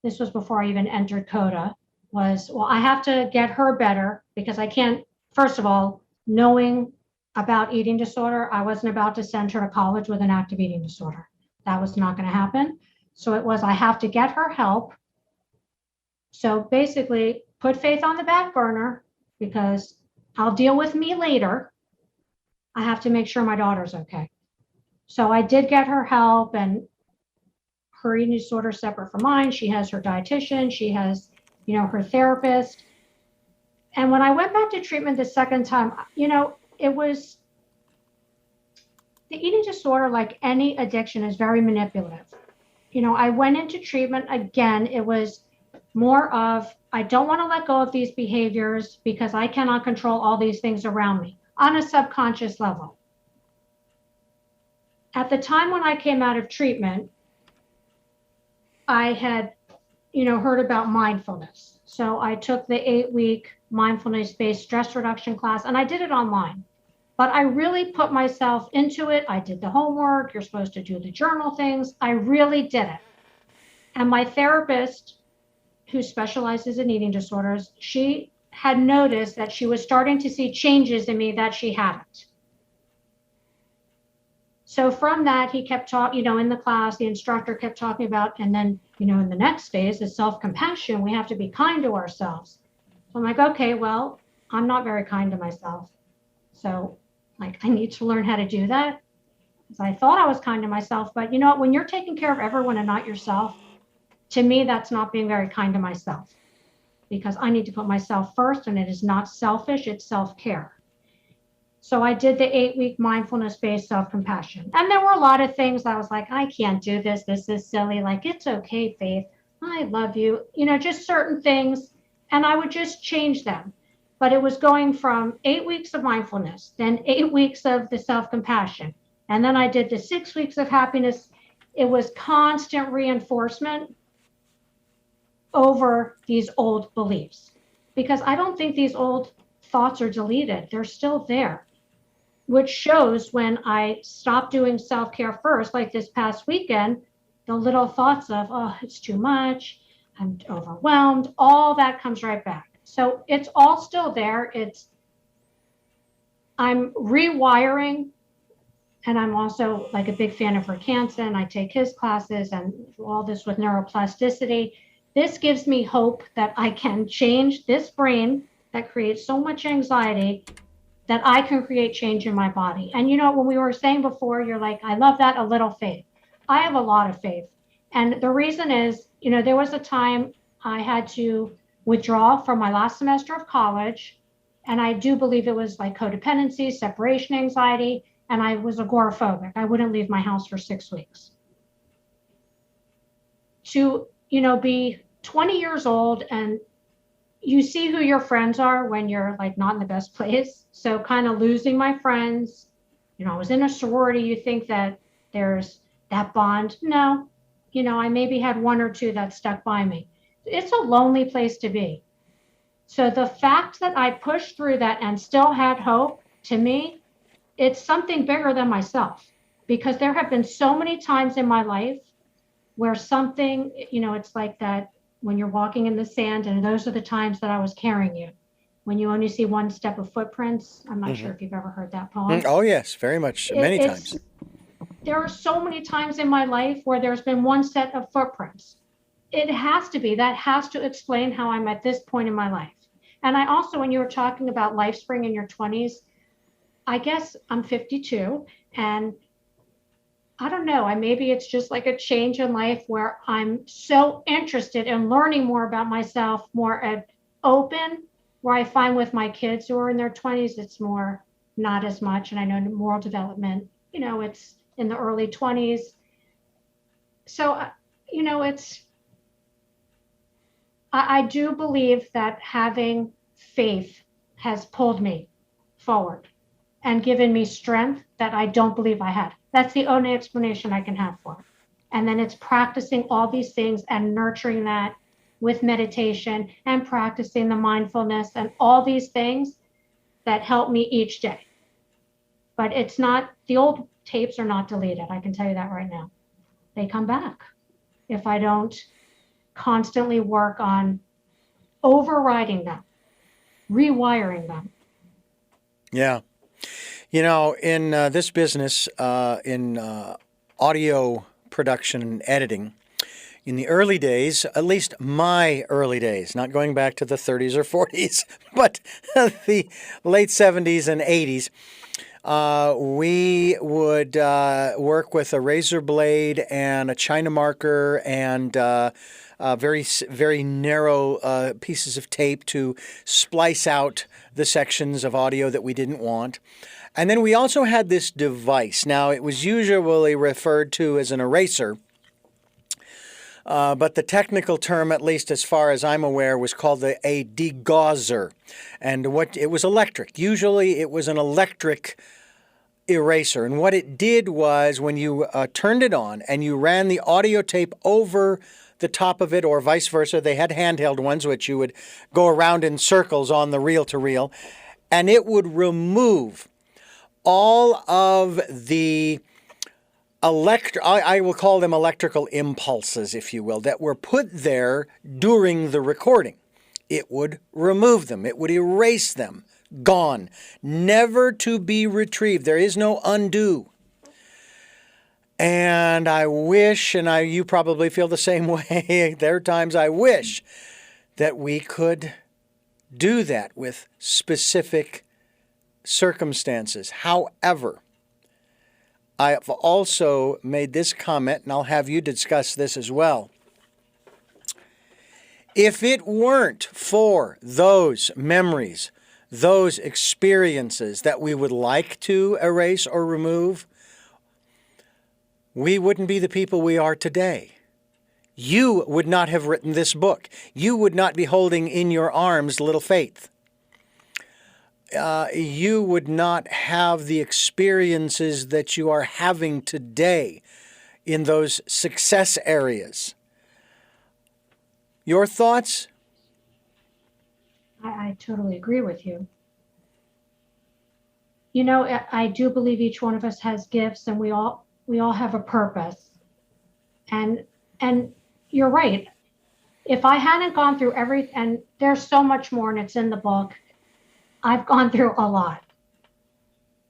this was before I even entered CODA, was, well, I have to get her better because I can't, first of all, knowing about eating disorder, I wasn't about to send her to college with an active eating disorder. That was not going to happen. So it was, I have to get her help. So basically, put Faith on the back burner because I'll deal with me later. I have to make sure my daughter's okay. So I did get her help, and her eating disorder is separate from mine. She has her dietitian. She has, her therapist. And when I went back to treatment the second time, it was, the eating disorder, like any addiction, is very manipulative. I went into treatment again. It was more of, I don't want to let go of these behaviors because I cannot control all these things around me on a subconscious level. At the time when I came out of treatment, I had, heard about mindfulness. So I took the 8-week mindfulness-based stress reduction class, and I did it online. But I really put myself into it. I did the homework. You're supposed to do the journal things. I really did it. And my therapist, who specializes in eating disorders, she had noticed that she was starting to see changes in me that she hadn't. So from that, he kept talking, in the class, the instructor kept talking about, and then, in the next phase is self-compassion. We have to be kind to ourselves. So I'm like, okay, well, I'm not very kind to myself. So I need to learn how to do that. Because I thought I was kind to myself, but you know what, when you're taking care of everyone and not yourself, to me, that's not being very kind to myself, because I need to put myself first, and it is not selfish, it's self-care. So I did the 8-week mindfulness-based self-compassion. And there were a lot of things I was like, I can't do this. This is silly. Like, it's okay, Faith. I love you. Just certain things. And I would just change them. But it was going from 8 weeks of mindfulness, then 8 weeks of the self-compassion. And then I did the 6 weeks of happiness. It was constant reinforcement over these old beliefs, because I don't think these old thoughts are deleted. They're still there, which shows when I stopped doing self-care first, like this past weekend, the little thoughts of, oh, it's too much, I'm overwhelmed, all that comes right back. So it's all still there. I'm rewiring, and I'm also like a big fan of Rick Hansen. I take his classes and all this with neuroplasticity. This gives me hope that I can change this brain that creates so much anxiety, that I can create change in my body. And when we were saying before, you're like, I love that, a little faith. I have a lot of faith. And the reason is, there was a time I had to withdraw from my last semester of college. And I do believe it was like codependency, separation anxiety, and I was agoraphobic. I wouldn't leave my house for 6 weeks. To, be 20 years old, and you see who your friends are when you're like not in the best place. So kind of losing my friends, I was in a sorority. You think that there's that bond. No, I maybe had 1 or 2 that stuck by me. It's a lonely place to be. So the fact that I pushed through that and still had hope, to me, it's something bigger than myself, because there have been so many times in my life where something, it's like that when you're walking in the sand, and those are the times that I was carrying you. When you only see one step of footprints. I'm not sure if you've ever heard that poem. Oh, yes, very much. Many times. There are so many times in my life where there's been one set of footprints. It has to be. That has to explain how I'm at this point in my life. And I also, when you were talking about LifeSpring in your 20s, I guess I'm 52, and I don't know, maybe it's just like a change in life where I'm so interested in learning more about myself, more open, where I find with my kids who are in their 20s, it's more not as much. And I know moral development, it's in the early 20s. So, I do believe that having faith has pulled me forward and given me strength that I don't believe I had. That's the only explanation I can have for it. And then it's practicing all these things and nurturing that with meditation and practicing the mindfulness and all these things that help me each day. But it's not, the old tapes are not deleted. I can tell you that right now. They come back if I don't constantly work on overriding them, rewiring them. Yeah. You know, in this business, in audio production and editing, in the early days, at least my early days, not going back to the 30s or 40s, but the late 70s and 80s, we would work with a razor blade and a China marker and very narrow pieces of tape to splice out the sections of audio that we didn't want. And then we also had this device. Now, it was usually referred to as an eraser, but the technical term, at least as far as I'm aware, was called a degausser. And it was electric. Usually it was an electric eraser. And what it did was when you turned it on and you ran the audio tape over the top of it, or vice versa, they had handheld ones which you would go around in circles on the reel-to-reel, and it would remove all of the I will call them electrical impulses, if you will, that were put there during the recording. It would remove them. It would erase them. Gone. Never to be retrieved. There is no undo. And I wish, and you probably feel the same way, there are times I wish that we could do that with specific circumstances. However, I've also made this comment, and I'll have you discuss this as well. If it weren't for those memories, those experiences that we would like to erase or remove, we wouldn't be the people we are today. You would not have written this book. You would not be holding in your arms Little Faith. You would not have the experiences that you are having today in those success areas. Your thoughts? I totally agree with you. You know, I do believe each one of us has gifts, and we all have a purpose. And you're right. If I hadn't gone through and there's so much more, and it's in the book, I've gone through a lot,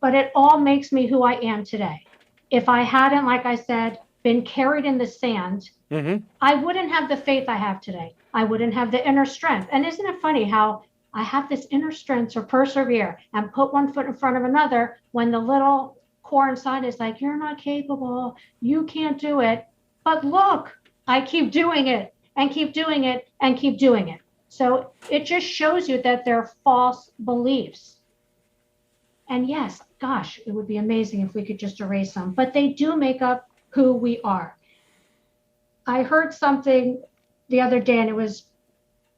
but it all makes me who I am today. If I hadn't, like I said, been carried in the sand, I wouldn't have the faith I have today. I wouldn't have the inner strength. And isn't it funny how I have this inner strength to persevere and put one foot in front of another when the little core inside is like, you're not capable, you can't do it. But look, I keep doing it and keep doing it and keep doing it. So it just shows you that they're false beliefs. And yes, gosh, it would be amazing if we could just erase them, but they do make up who we are. I heard something the other day, and it was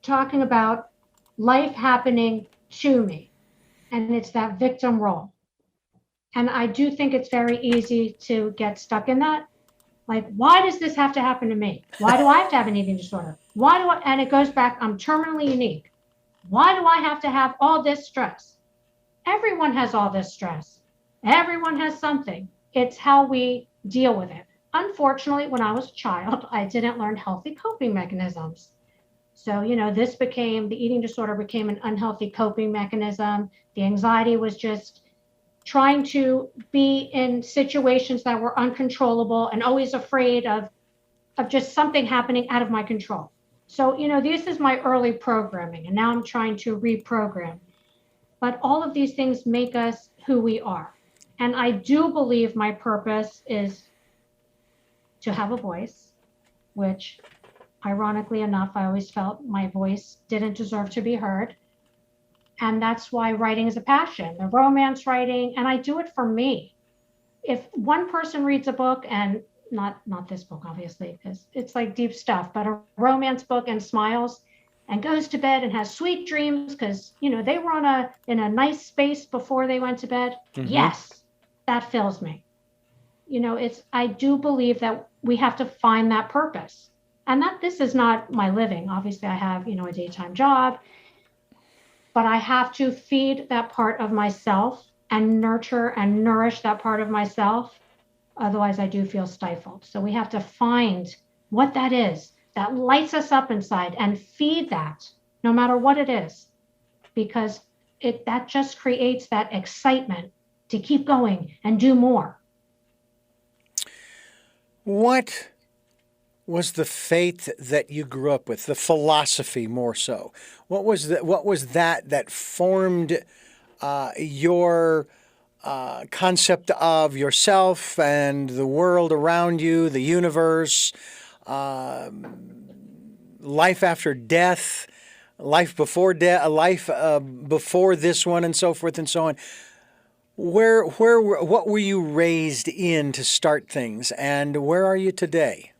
talking about life happening to me, and it's that victim role. And I do think it's very easy to get stuck in that. Like, why does this have to happen to me? Why do I have to have an eating disorder? And it goes back, I'm terminally unique. Why do I have to have all this stress? Everyone has all this stress. Everyone has something. It's how we deal with it. Unfortunately, when I was a child, I didn't learn healthy coping mechanisms. So, the eating disorder became an unhealthy coping mechanism. The anxiety was just trying to be in situations that were uncontrollable and always afraid of just something happening out of my control. So, this is my early programming, and now I'm trying to reprogram. But all of these things make us who we are. And I do believe my purpose is to have a voice, which ironically enough, I always felt my voice didn't deserve to be heard. And that's why writing is a passion, the romance writing, and I do it for me. If one person reads a book, and not this book, obviously, because it's like deep stuff, but a romance book and smiles and goes to bed and has sweet dreams because, they were in a nice space before they went to bed. Mm-hmm. Yes, that fills me. I do believe that we have to find that purpose, and that this is not my living. Obviously, I have, a daytime job, but I have to feed that part of myself and nurture and nourish that part of myself. Otherwise, I do feel stifled. So we have to find what that is that lights us up inside, and feed that no matter what it is, because that just creates that excitement to keep going and do more. What was the faith that you grew up with, the philosophy more so? What was that formed your concept of yourself and the world around you, the universe, life after death, life before death, life before this one, and so forth and so on? What were you raised in to start things, and where are you today?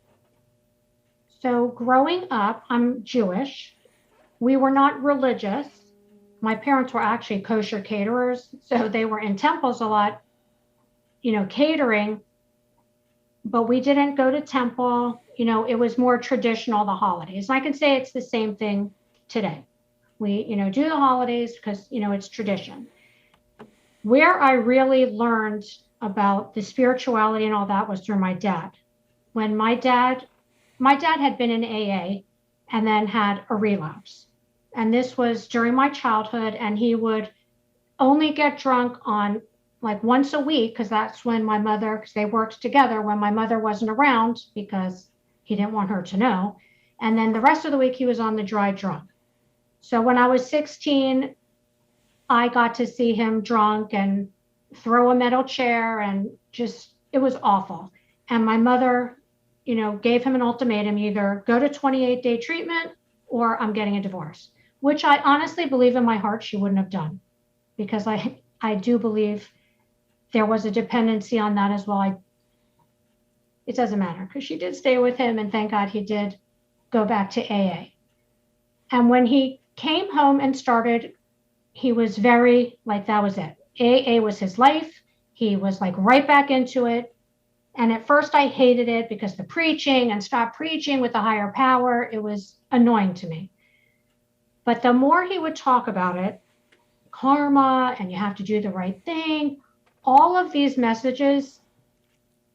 So growing up, I'm Jewish. We were not religious. My parents were actually kosher caterers, so they were in temples a lot, catering, but we didn't go to temple. It was more traditional, the holidays. And I can say it's the same thing today. We, do the holidays because, it's tradition. Where I really learned about the spirituality and all that was through my dad. When my dad had been in AA and then had a relapse. And this was during my childhood, and he would only get drunk on like once a week, because that's when because they worked together when my mother wasn't around, because he didn't want her to know. And then the rest of the week he was on the dry drunk. So when I was 16, I got to see him drunk and throw a metal chair, and just, it was awful. And my mother, gave him an ultimatum: either go to 28-day treatment or I'm getting a divorce, which I honestly believe in my heart she wouldn't have done, because I do believe there was a dependency on that as well. It doesn't matter, because she did stay with him, and thank God he did go back to AA. And when he came home and started, he was very like, that was it. AA was his life. He was like right back into it. And at first I hated it because the preaching and stop preaching with the higher power, it was annoying to me. But the more he would talk about it, karma, and you have to do the right thing, all of these messages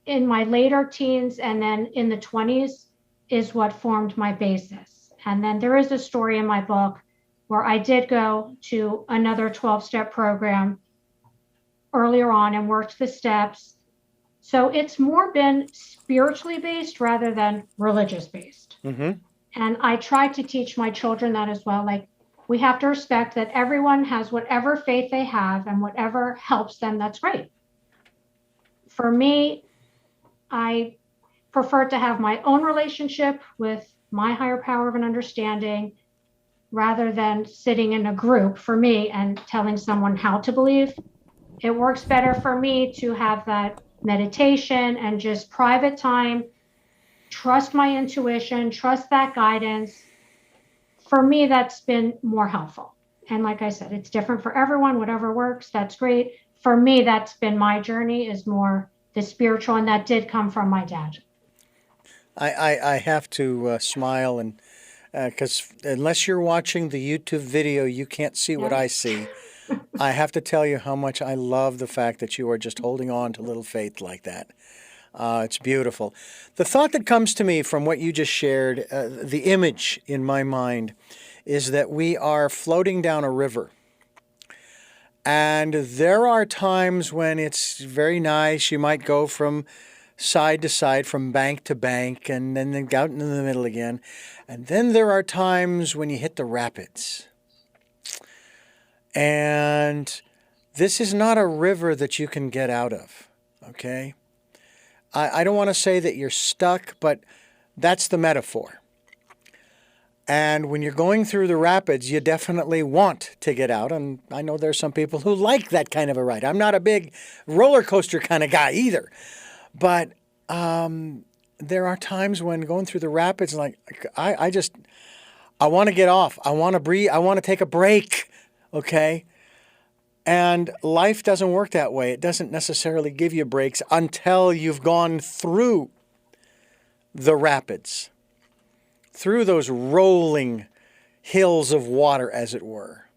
in my later teens and then in the 20s is what formed my basis. And then there is a story in my book where I did go to another 12-step program earlier on and worked the steps. So it's more been spiritually based rather than religious based. Mm-hmm. And I try to teach my children that as well. Like, we have to respect that everyone has whatever faith they have, and whatever helps them, that's great. For me, I prefer to have my own relationship with my higher power of an understanding, rather than sitting in a group for me and telling someone how to believe. It works better for me to have that meditation and just private time, trust my intuition, trust that guidance. For me, that's been more helpful. And like I said, it's different for everyone. Whatever works, that's great. For me, that's been my journey, is more the spiritual, and that did come from my dad. I have to smile, and because unless you're watching the YouTube video, you can't see what I see. I have to tell you how much I love the fact that you are just holding on to little faith like that. It's beautiful. The thought that comes to me from what you just shared, the image in my mind, is that we are floating down a river. And there are times when it's very nice. You might go from side to side, from bank to bank, and then out into the middle again. And then there are times when you hit the rapids. And this is not a river that you can get out of, okay? I don't want to say that you're stuck, but that's the metaphor. And when you're going through the rapids, you definitely want to get out. And I know there's some people who like that kind of a ride. I'm not a big roller coaster kind of guy either. But there are times when going through the rapids, like I want to get off. I want to breathe. I want to take a break. Okay? And life doesn't work that way. It doesn't necessarily give you breaks until you've gone through the rapids, through those rolling hills of water, as it were.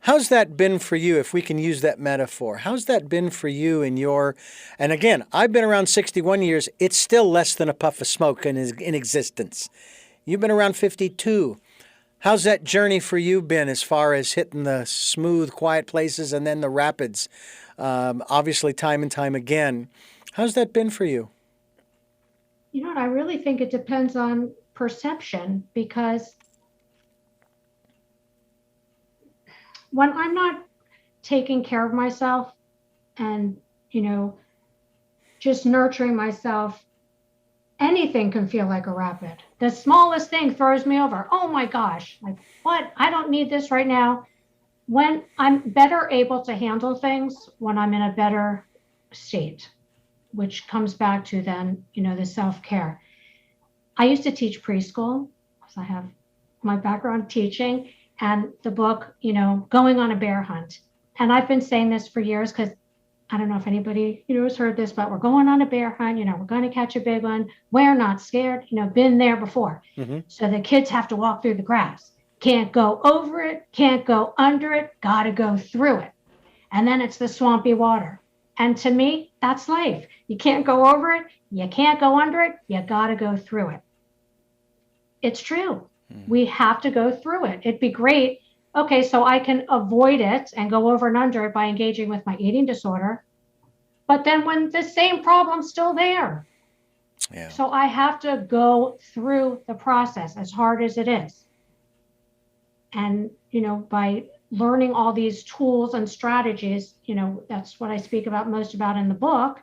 How's that been for you, if we can use that metaphor? How's that been for you in your, and again, I've been around 61 years. It's still less than a puff of smoke in existence. You've been around 52. How's that journey for you been as far as hitting the smooth, quiet places and then the rapids? Obviously, time and time again. How's that been for you? You know what? I really think it depends on perception, because when I'm not taking care of myself and, just nurturing myself, anything can feel like a rapid. The smallest thing throws me over. Oh my gosh, like what? I don't need this right now. When I'm better able to handle things, when I'm in a better state, which comes back to then, the self-care. I used to teach preschool because I have my background teaching, and the book, Going on a Bear Hunt. And I've been saying this for years because I don't know if anybody, has heard this, but we're going on a bear hunt, we're going to catch a big one. We're not scared, been there before. Mm-hmm. So the kids have to walk through the grass. Can't go over it, can't go under it, got to go through it. And then it's the swampy water. And to me, that's life. You can't go over it, you can't go under it, you got to go through it. It's true. We have to go through it. It'd be great. Okay, so I can avoid it and go over and under it by engaging with my eating disorder. But then when the same problem's still there. Yeah. So I have to go through the process, as hard as it is. And, by learning all these tools and strategies, that's what I speak about most about in the book,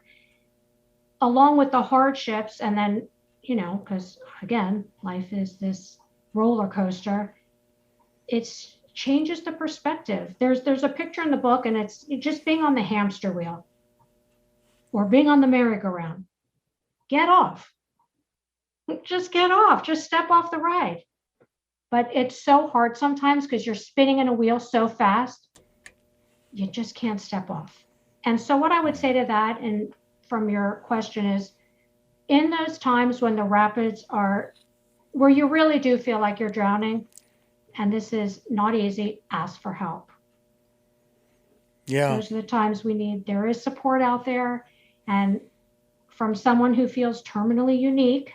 along with the hardships. And then, because again, life is this roller coaster. It changes the perspective. There's a picture in the book, and it's just being on the hamster wheel or being on the merry-go-round. Get off. Just get off. Just step off the ride. But it's so hard sometimes because you're spinning in a wheel so fast, you just can't step off. And so what I would say to that, and from your question, is in those times when the rapids are where you really do feel like you're drowning, and this is not easy, ask for help. Yeah. Those are the times there is support out there. And from someone who feels terminally unique,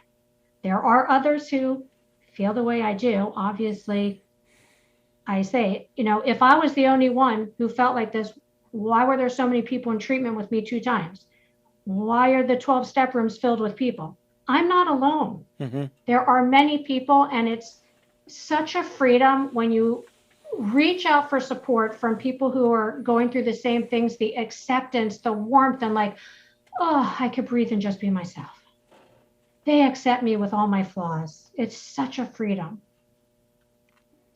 there are others who feel the way I do. Obviously, I say, if I was the only one who felt like this, why were there so many people in treatment with me 2 times? Why are the 12 step rooms filled with people? I'm not alone. Mm-hmm. There are many people, and it's such a freedom when you reach out for support from people who are going through the same things, the acceptance, the warmth, and like, oh, I could breathe and just be myself. They accept me with all my flaws. It's such a freedom.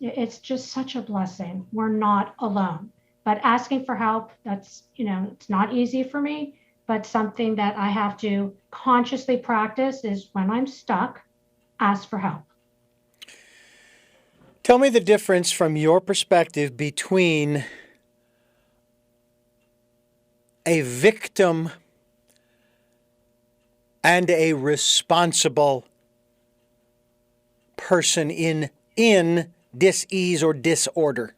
It's just such a blessing. We're not alone. But asking for help, that's, it's not easy for me, but something that I have to consciously practice is when I'm stuck, ask for help. Tell me the difference from your perspective between a victim and a responsible person in dis-ease or disorder.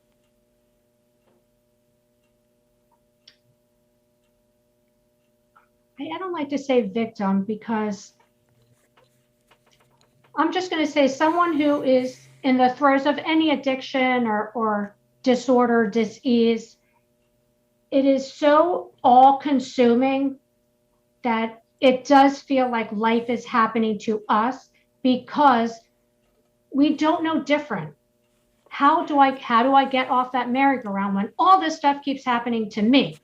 I don't like to say victim because I'm just going to say someone who is in the throes of any addiction or disorder, dis-ease. It is so all-consuming that it does feel like life is happening to us because we don't know different. How do I get off that merry-go-round when all this stuff keeps happening to me?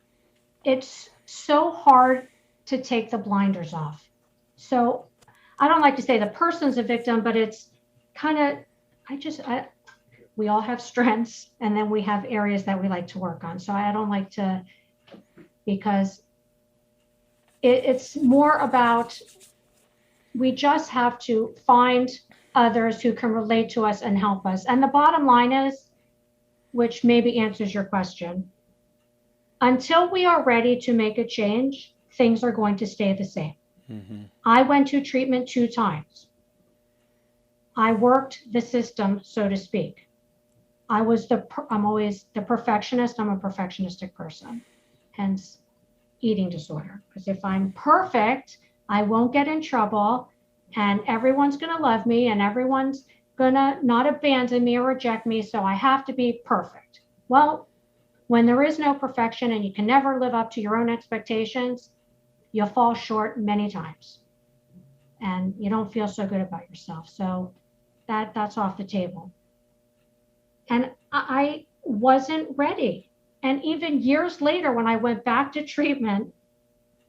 It's so hard to take the blinders off. So I don't like to say the person's a victim, but it's kind of, we all have strengths, and then we have areas that we like to work on. So I don't like to, because it's more about, we just have to find others who can relate to us and help us. And the bottom line is, which maybe answers your question, until we are ready to make a change, things are going to stay the same. Mm-hmm. I went to treatment 2 times. I worked the system, so to speak. I'm always the perfectionist. I'm a perfectionistic person, hence eating disorder. Because if I'm perfect, I won't get in trouble, and everyone's going to love me, and everyone's going to not abandon me or reject me. So I have to be perfect. Well, when there is no perfection and you can never live up to your own expectations, you'll fall short many times, and you don't feel so good about yourself. So that's off the table. And I wasn't ready. And even years later, when I went back to treatment,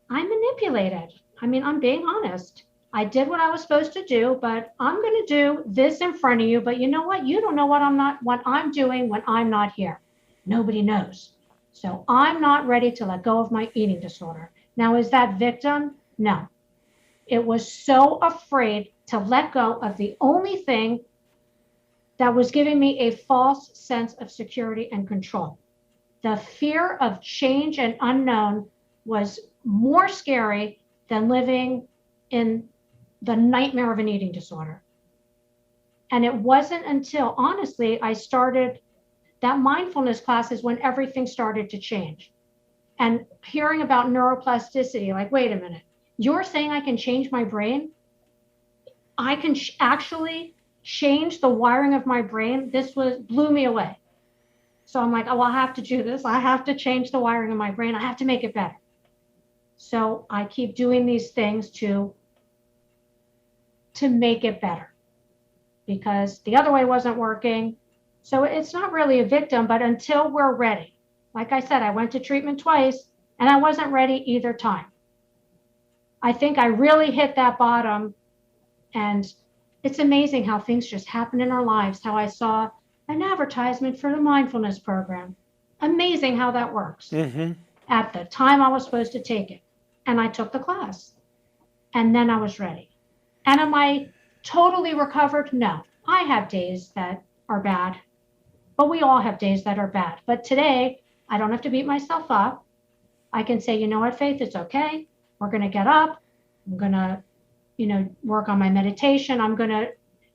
I manipulated. I mean, I'm being honest. I did what I was supposed to do, but I'm going to do this in front of you. But you know what? You don't know what I'm doing when I'm not here. Nobody knows. So I'm not ready to let go of my eating disorder. Now, is that victim? No. It was so afraid to let go of the only thing that was giving me a false sense of security and control. The fear of change and unknown was more scary than living in the nightmare of an eating disorder. And it wasn't until, honestly, I started that mindfulness class is when everything started to change. And hearing about neuroplasticity, like, wait a minute, you're saying I can change my brain? I can actually change the wiring of my brain? This blew me away. So I'm like, oh, I have to do this. I have to change the wiring of my brain. I have to make it better. So I keep doing these things to make it better, because the other way wasn't working. So it's not really a victim, but until we're ready. Like I said, I went to treatment twice and I wasn't ready either time. I think I really hit that bottom, and it's amazing how things just happen in our lives. How I saw an advertisement for the mindfulness program. Amazing how that works. Mm-hmm. At the time I was supposed to take it, and I took the class, and then I was ready. And am I totally recovered? No. I have days that are bad, but we all have days that are bad. But today, I don't have to beat myself up. I can say, you know what, Faith, it's okay. We're going to get up. I'm going to, work on my meditation. I'm going to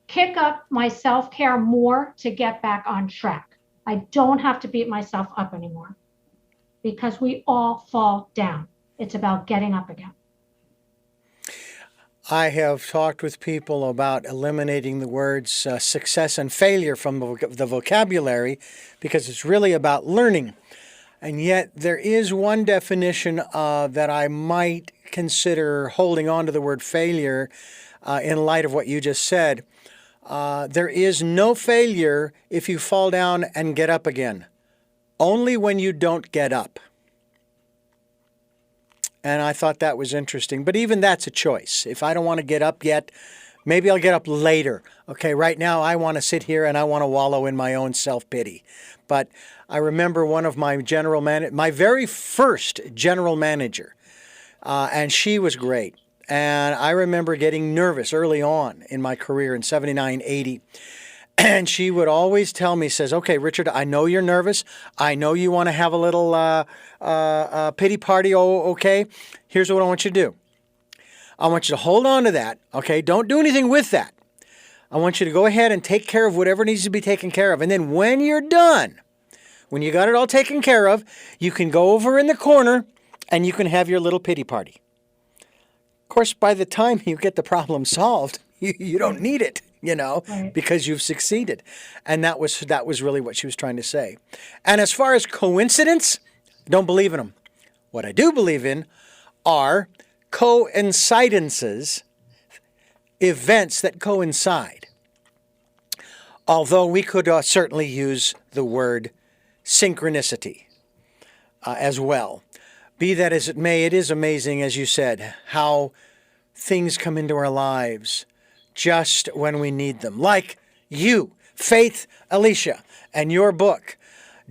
kick up my self-care more to get back on track. I don't have to beat myself up anymore, because we all fall down. It's about getting up again. I have talked with people about eliminating the words success and failure from the vocabulary, because it's really about learning. And yet there is one definition that I might consider holding on to the word failure in light of what you just said. There is no failure if you fall down and get up again. Only when you don't get up. And I thought that was interesting. But even that's a choice. If I don't want to get up yet, maybe I'll get up later. Okay, right now I want to sit here and I want to wallow in my own self-pity. But I remember one of my my very first general manager, and she was great. And I remember getting nervous early on in my career in 79, 80. And she would always tell me, says, okay, Richard, I know you're nervous. I know you want to have a little pity party. Oh, okay. Here's what I want you to do. I want you to hold on to that. Okay. Don't do anything with that. I want you to go ahead and take care of whatever needs to be taken care of. And then when you're done, when you got it all taken care of, you can go over in the corner and you can have your little pity party. Of course, by the time you get the problem solved, you don't need it. Right. Because you've succeeded. And that was really what she was trying to say. And as far as coincidence, don't believe in them. What I do believe in are coincidences, events that coincide. Although we could certainly use the word synchronicity as well. Be that as it may, it is amazing, as you said, how things come into our lives just when we need them. Like you, Faith Elicia, and your book,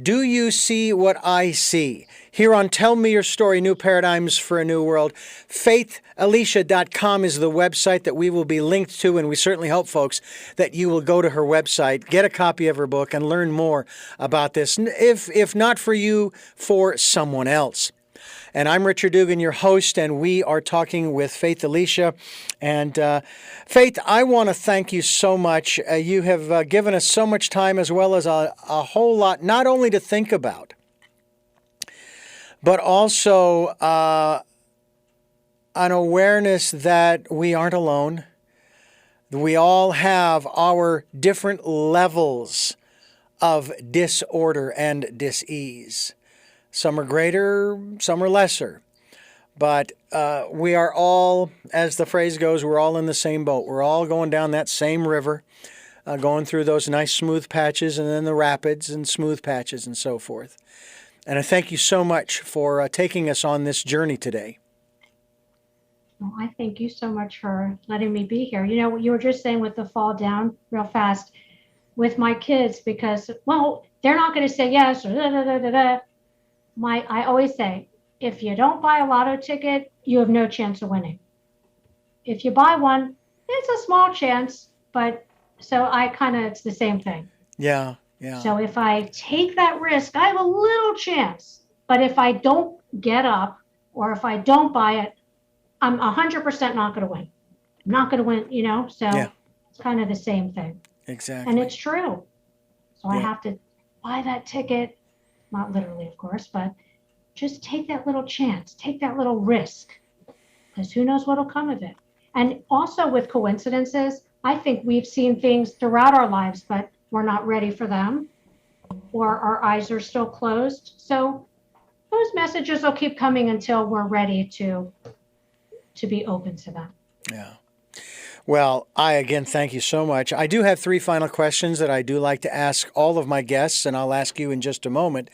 Do You See What I See? Here on Tell Me Your Story, New Paradigms for a New World. FaithElicia.com is the website that we will be linked to, and we certainly hope, folks, that you will go to her website, get a copy of her book, and learn more about this. If not for you, for someone else. And I'm Richard Dugan, your host, and we are talking with Faith Elicia. And Faith, I want to thank you so much. You have given us so much time as well as a whole lot, not only to think about, but also an awareness that we aren't alone. We all have our different levels of disorder and dis-ease. Some are greater, some are lesser. But we are all, as the phrase goes, we're all in the same boat. We're all going down that same river, going through those nice smooth patches and then the rapids and smooth patches and so forth. And I thank you so much for taking us on this journey today. Well, I thank you so much for letting me be here. You know, what you were just saying with the fall down real fast with my kids, because, well, they're not going to say yes or da, da, da, da, da. I always say, if you don't buy a lotto ticket, you have no chance of winning. If you buy one, it's a small chance, but so it's the same thing. Yeah. So if I take that risk, I have a little chance. But if I don't get up or if I don't buy it, I'm 100% not going to win. I'm not going to win, so It's kind of the same thing. Exactly. And it's true. So I have to buy that ticket. Not literally, of course, but just take that little chance, take that little risk, because who knows what'll come of it. And also with coincidences, I think we've seen things throughout our lives, but we're not ready for them, or our eyes are still closed. So those messages will keep coming until we're ready to be open to them. Yeah. Well, I again thank you so much. I do have 3 final questions that I do like to ask all of my guests, and I'll ask you in just a moment.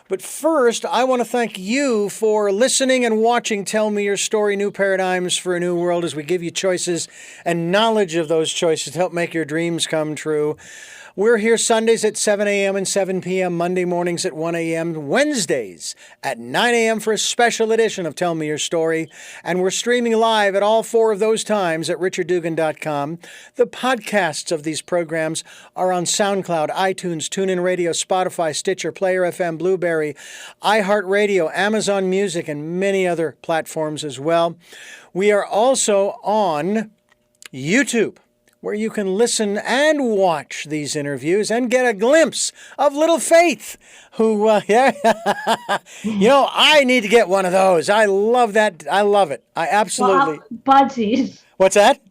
But first, I want to thank you for listening and watching Tell Me Your Story, New Paradigms for a New World, as we give you choices and knowledge of those choices to help make your dreams come true. We're here Sundays at 7 a.m. and 7 p.m., Monday mornings at 1 a.m., Wednesdays at 9 a.m. for a special edition of Tell Me Your Story. And we're streaming live at all 4 of those times at richarddugan.com. The podcasts of these programs are on SoundCloud, iTunes, TuneIn Radio, Spotify, Stitcher, Player FM, Blueberry, iHeartRadio, Amazon Music, and many other platforms as well. We are also on YouTube, where you can listen and watch these interviews and get a glimpse of little Faith, who, I need to get one of those. I love that. I love it. I absolutely. Budsies. What's that?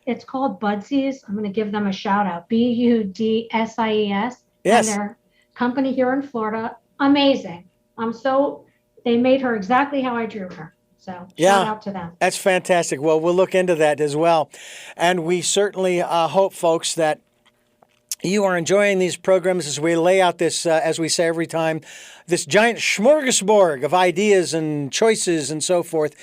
It's called Budsies. I'm going to give them a shout out. Budsies. Yes. And their company here in Florida. Amazing. They made her exactly how I drew her. So shout out to them. That's fantastic. Well, we'll look into that as well. And we certainly hope, folks, that you are enjoying these programs as we lay out this, as we say every time, this giant smorgasbord of ideas and choices and so forth.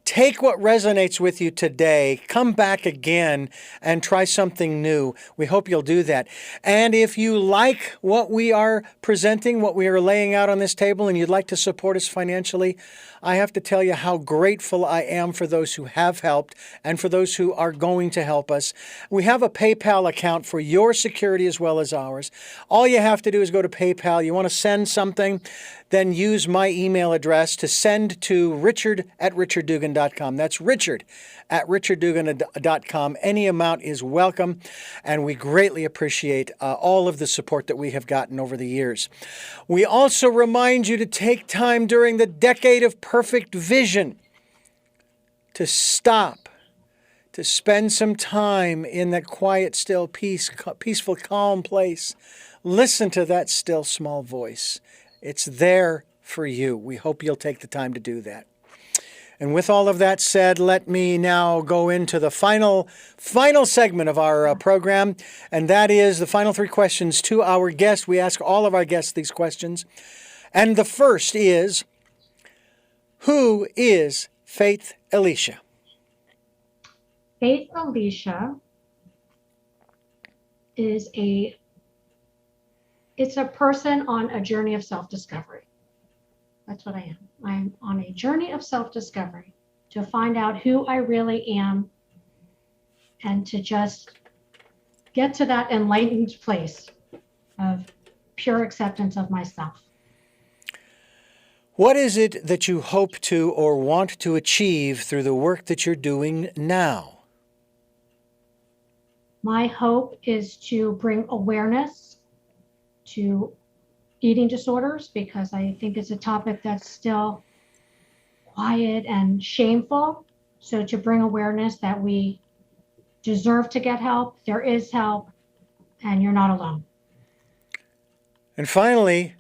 Take what resonates with you today, come back again, and try something new. We hope you'll do that. And if you like what we are presenting, what we are laying out on this table, and you'd like to support us financially, I have to tell you how grateful I am for those who have helped and for those who are going to help us. We have a PayPal account for your security as well as ours. All you have to do is go to PayPal. You want to send something, then use my email address to send to richard@richarddugan.com. That's richard@richarddugan.com. Any amount is welcome, and we greatly appreciate all of the support that we have gotten over the years. We also remind you to take time during the decade of perfect vision to stop, to spend some time in that quiet, still, peaceful, calm place. Listen to that still, small voice. It's there for you. We hope you'll take the time to do that. And with all of that said, let me now go into the final segment of our program, and that is the final 3 questions to our guest. We ask all of our guests these questions. And the first is, who is Faith Elicia? Faith Elicia is it's a person on a journey of self-discovery. That's what I am. I'm on a journey of self-discovery to find out who I really am and to just get to that enlightened place of pure acceptance of myself. What is it that you hope to or want to achieve through the work that you're doing now? My hope is to bring awareness to eating disorders, because I think it's a topic that's still quiet and shameful. So to bring awareness that we deserve to get help, there is help, and you're not alone. And finally,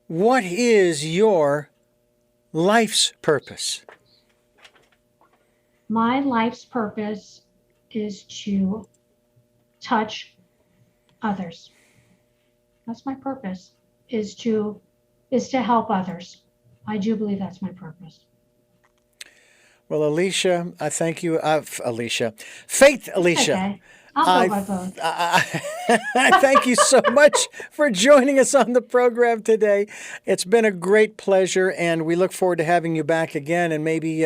what is your life's purpose? My life's purpose is to touch others. That's my purpose, is to help others. I do believe that's my purpose. Well, Elicia, I thank you. Faith, Elicia. Okay. I'll go by both. I thank you so much for joining us on the program today. It's been a great pleasure, and we look forward to having you back again. And maybe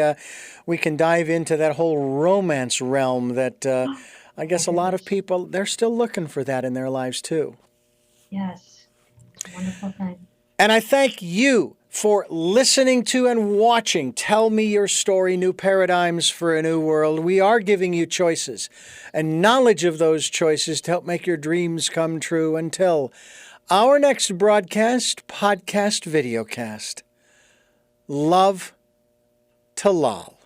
we can dive into that whole romance realm that I guess a lot of people, they're still looking for that in their lives too. Yes, it's a wonderful thing. And I thank you for listening to and watching Tell Me Your Story, New Paradigms for a New World. We are giving you choices and knowledge of those choices to help make your dreams come true. Until our next broadcast, podcast, videocast. Love to Lal.